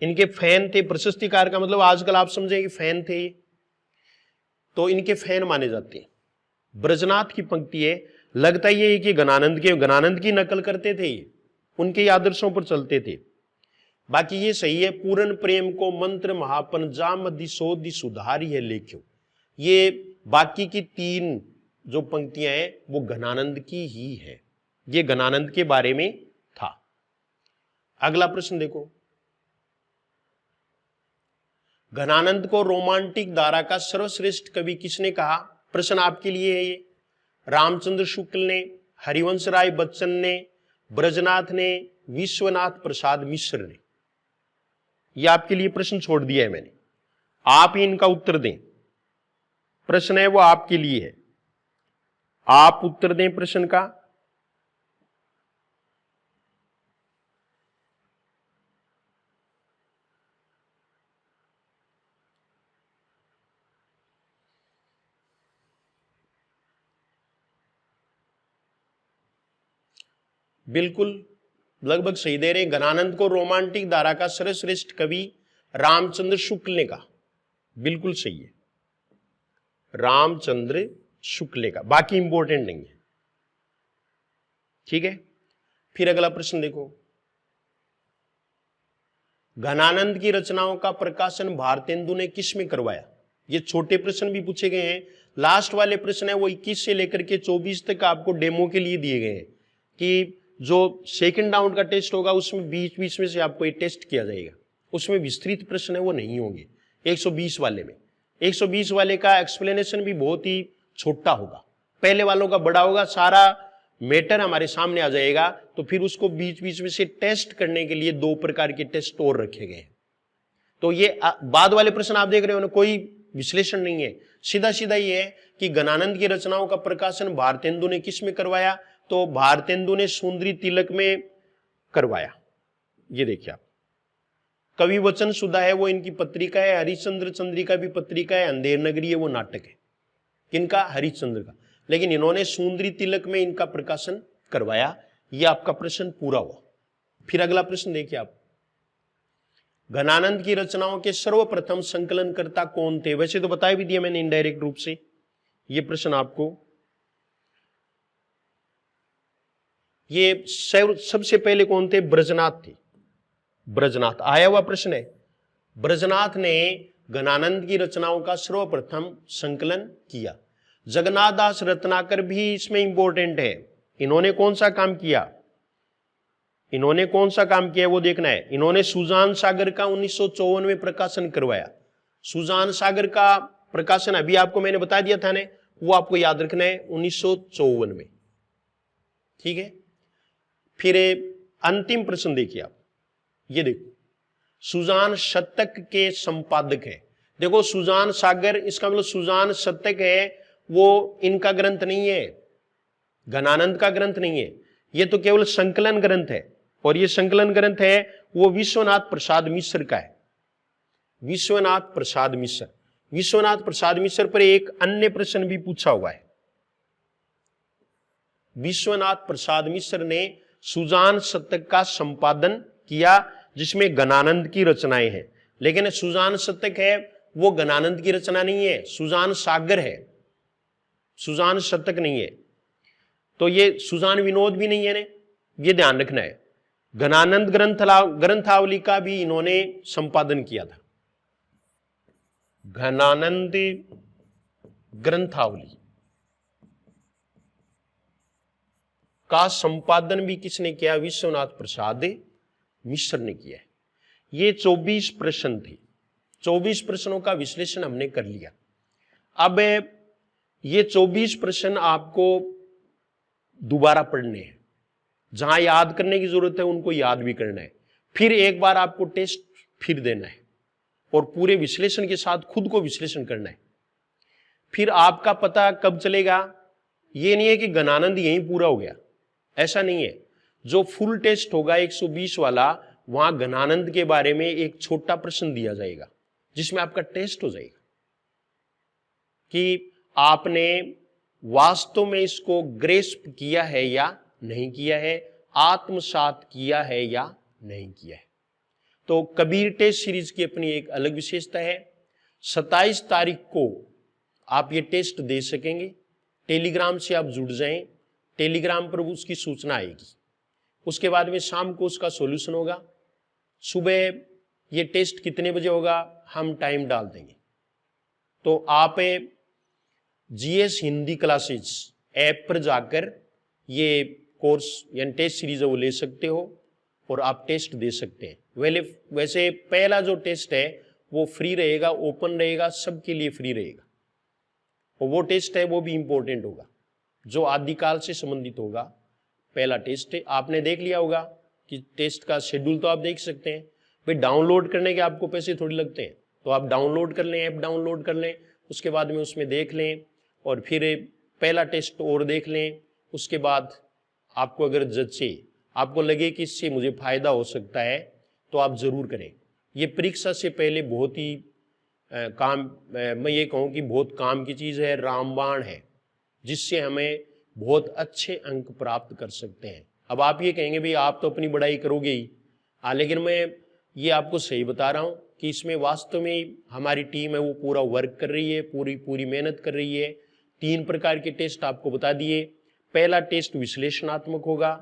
इनके फैन थे। प्रशस्तिकार का मतलब आजकल आप समझे कि फैन थे, तो इनके फैन माने जाते हैं। ब्रजनाथ की पंक्ति है। लगता ये है कि घनानंद की नकल करते थे, ये उनके आदर्शों पर चलते थे। बाकी ये सही है। पूर्ण प्रेम को मंत्र महापन जाम दिशोधि सुधारी है लेख्यो। ये बाकी की 3 जो पंक्तियां हैं वो घनानंद की ही है। ये घनानंद के बारे में था। अगला प्रश्न देखो। घनानंद को रोमांटिक धारा का सर्वश्रेष्ठ कवि किसने कहा? प्रश्न आपके लिए है ये। रामचंद्र शुक्ल ने, हरिवंश राय बच्चन ने, ब्रजनाथ ने, विश्वनाथ प्रसाद मिश्र ने। यह आपके लिए प्रश्न छोड़ दिया है मैंने, आप ही इनका उत्तर दें। प्रश्न है वो आपके लिए है, आप उत्तर दें प्रश्न का। बिल्कुल लगभग सही दे रहे हैं। घनानंद को रोमांटिक धारा का सर्वश्रेष्ठ कवि रामचंद्र शुक्ल ने कहा। बिल्कुल सही है, रामचंद्र शुक्ल का। बाकी इंपॉर्टेंट नहीं है, ठीक है। फिर अगला प्रश्न देखो। घनानंद की रचनाओं का प्रकाशन भारतेंदु ने किस में करवाया? ये छोटे प्रश्न भी पूछे गए हैं। लास्ट वाले प्रश्न है वो 21 से लेकर के 24 तक आपको डेमो के लिए दिए गए हैं कि जो सेकंड राउंड का टेस्ट होगा उसमें बीच बीच में से आपको ये टेस्ट किया जाएगा। उसमें विस्तृत प्रश्न है वो नहीं होंगे 120 वाले में। 120 वाले का एक्सप्लेनेशन भी बहुत ही छोटा होगा, पहले वालों का बड़ा होगा। सारा मैटर हमारे सामने आ जाएगा, तो फिर उसको बीच बीच में से टेस्ट करने के लिए 2 प्रकार के टेस्ट और रखे गए हैं। तो ये बाद वाले प्रश्न आप देख रहे हो ना, कोई विश्लेषण नहीं है, सीधा सीधा ये है कि घनानंद की रचनाओं का प्रकाशन भारतेंदु ने किस में करवाया? तो भारतेंदु ने सुंदरी तिलक में करवाया। ये देखिए आप, कवि वचन सुधा है वो इनकी पत्रिका है, हरिश्चंद्र चंद्रिका भी पत्रिका है, अंधेर नगरी है वो नाटक है। किनका? हरिश्चंद्र का। लेकिन इन्होंने सुंदरी तिलक में इनका प्रकाशन करवाया। ये आपका प्रश्न पूरा हुआ। फिर अगला प्रश्न देखिए आप। घनानंद की रचनाओं के सर्वप्रथम संकलनकर्ता कौन थे? वैसे तो बता भी दिया मैंने इनडायरेक्ट रूप से। ये प्रश्न आपको, ये सबसे पहले कौन थे? ब्रजनाथ थे। ब्रजनाथ आया हुआ प्रश्न है। ब्रजनाथ ने घनानंद की रचनाओं का सर्वप्रथम संकलन किया। जगन्नाथ दास रत्नाकर भी इसमें इंपॉर्टेंट है। इन्होंने कौन सा काम किया? इन्होंने कौन सा काम किया वो देखना है। इन्होंने सुजान सागर का 1954 में प्रकाशन करवाया। सुजान सागर का प्रकाशन अभी आपको मैंने बता दिया था ने, वो आपको याद रखना है 1954 में, ठीक है। फिर अंतिम प्रश्न देखिए आप, ये देखो, सुजान शतक के संपादक है। देखो सुजान सागर, इसका मतलब सुजान शतक है वो इनका ग्रंथ नहीं है, घनानंद का ग्रंथ नहीं है, ये तो केवल संकलन ग्रंथ है। और ये संकलन ग्रंथ है वो विश्वनाथ प्रसाद मिश्र का है। विश्वनाथ प्रसाद मिश्र, विश्वनाथ प्रसाद मिश्र पर एक अन्य प्रश्न भी पूछा हुआ है। विश्वनाथ प्रसाद मिश्र ने सुजान शतक का संपादन किया जिसमें घनानंद की रचनाएं हैं। लेकिन सुजान शतक है वो घनानंद की रचना नहीं है, सुजान सागर है, सुजान शतक नहीं है। तो ये सुजान विनोद भी नहीं है ने, ये ध्यान रखना है। घनानंद ग्रंथावली का भी इन्होंने संपादन किया था। घनानंद ग्रंथावली का संपादन भी किसने किया? विश्वनाथ प्रसाद मिश्र ने किया है। ये 24 प्रश्न थे। 24 प्रश्नों का विश्लेषण हमने कर लिया। अब ये 24 प्रश्न आपको दोबारा पढ़ने हैं, जहां याद करने की जरूरत है उनको याद भी करना है, फिर एक बार आपको टेस्ट फिर देना है और पूरे विश्लेषण के साथ खुद को विश्लेषण करना है। फिर आपका पता कब चलेगा, ये नहीं है कि गणानंद यहीं पूरा हो गया, ऐसा नहीं है। जो फुल टेस्ट होगा 120 वाला, वहां गणानंद के बारे में एक छोटा प्रश्न दिया जाएगा जिसमें आपका टेस्ट हो जाएगा कि आपने वास्तव में इसको ग्रेस्प किया है या नहीं किया है, आत्मसात किया है या नहीं किया है। तो कबीर टेस्ट सीरीज की अपनी एक अलग विशेषता है। 27 तारीख को आप ये टेस्ट दे सकेंगे। टेलीग्राम से आप जुड़ जाएं, टेलीग्राम पर उसकी सूचना आएगी। उसके बाद में शाम को उसका सॉल्यूशन होगा। सुबह ये टेस्ट कितने बजे होगा हम टाइम डाल देंगे। तो आप जीएस हिंदी क्लासेस ऐप पर जाकर ये कोर्स यानी टेस्ट सीरीज है वो ले सकते हो और आप टेस्ट दे सकते हैं। वैसे पहला जो टेस्ट है वो फ्री रहेगा, ओपन रहेगा, सबके लिए फ्री रहेगा। और वो टेस्ट है वो भी इंपॉर्टेंट होगा, जो आदिकाल से संबंधित होगा। पहला टेस्ट है, आपने देख लिया होगा कि टेस्ट का शेड्यूल तो आप देख सकते हैं। भाई डाउनलोड करने के आपको पैसे थोड़ी लगते हैं, तो आप डाउनलोड कर लें, ऐप डाउनलोड कर लें, उसके बाद में उसमें देख लें और फिर पहला टेस्ट और देख लें। उसके बाद आपको अगर जचे, आपको लगे कि इससे मुझे फायदा हो सकता है तो आप जरूर करें। ये परीक्षा से पहले बहुत ही मैं ये कहूँ कि बहुत काम की चीज़ है, रामबाण है, जिससे हमें बहुत अच्छे अंक प्राप्त कर सकते हैं। अब आप ये कहेंगे भाई आप तो अपनी बड़ाई करोगे ही, लेकिन मैं ये आपको सही बता रहा हूँ कि इसमें वास्तव में हमारी टीम है वो पूरा वर्क कर रही है, पूरी मेहनत कर रही है। 3 प्रकार के टेस्ट आपको बता दिए। पहला टेस्ट विश्लेषणात्मक होगा,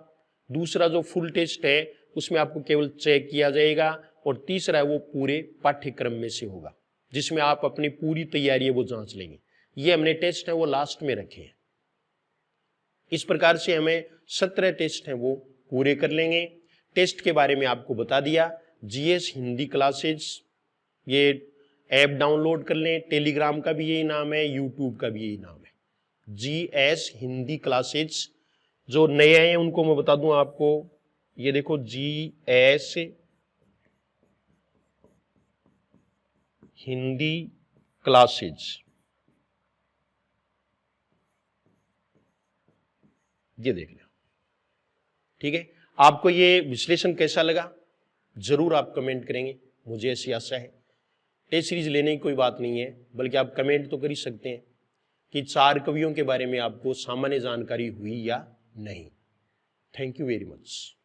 दूसरा जो फुल टेस्ट है उसमें आपको केवल चेक किया जाएगा, और तीसरा है वो पूरे पाठ्यक्रम में से होगा जिसमें आप अपनी पूरी तैयारी है वो जांच लेंगे। ये हमने टेस्ट है वो लास्ट में रखे हैं। इस प्रकार से हमें 17 टेस्ट हैं वो पूरे कर लेंगे। टेस्ट के बारे में आपको बता दिया। जीएस हिंदी क्लासेस, ये ऐप डाउनलोड कर लें। टेलीग्राम का भी यही नाम है, यूट्यूब का भी यही नाम है, जीएस हिंदी क्लासेस। जो नए हैं उनको मैं बता दूं आपको, ये देखो जीएस हिंदी क्लासेस, ये देख लिया। ठीक है, आपको ये विश्लेषण कैसा लगा जरूर आप कमेंट करेंगे, मुझे ऐसी आशा है। टेस्ट सीरीज लेने की कोई बात नहीं है, बल्कि आप कमेंट तो कर ही सकते हैं कि 4 कवियों के बारे में आपको सामान्य जानकारी हुई या नहीं। Thank you very much.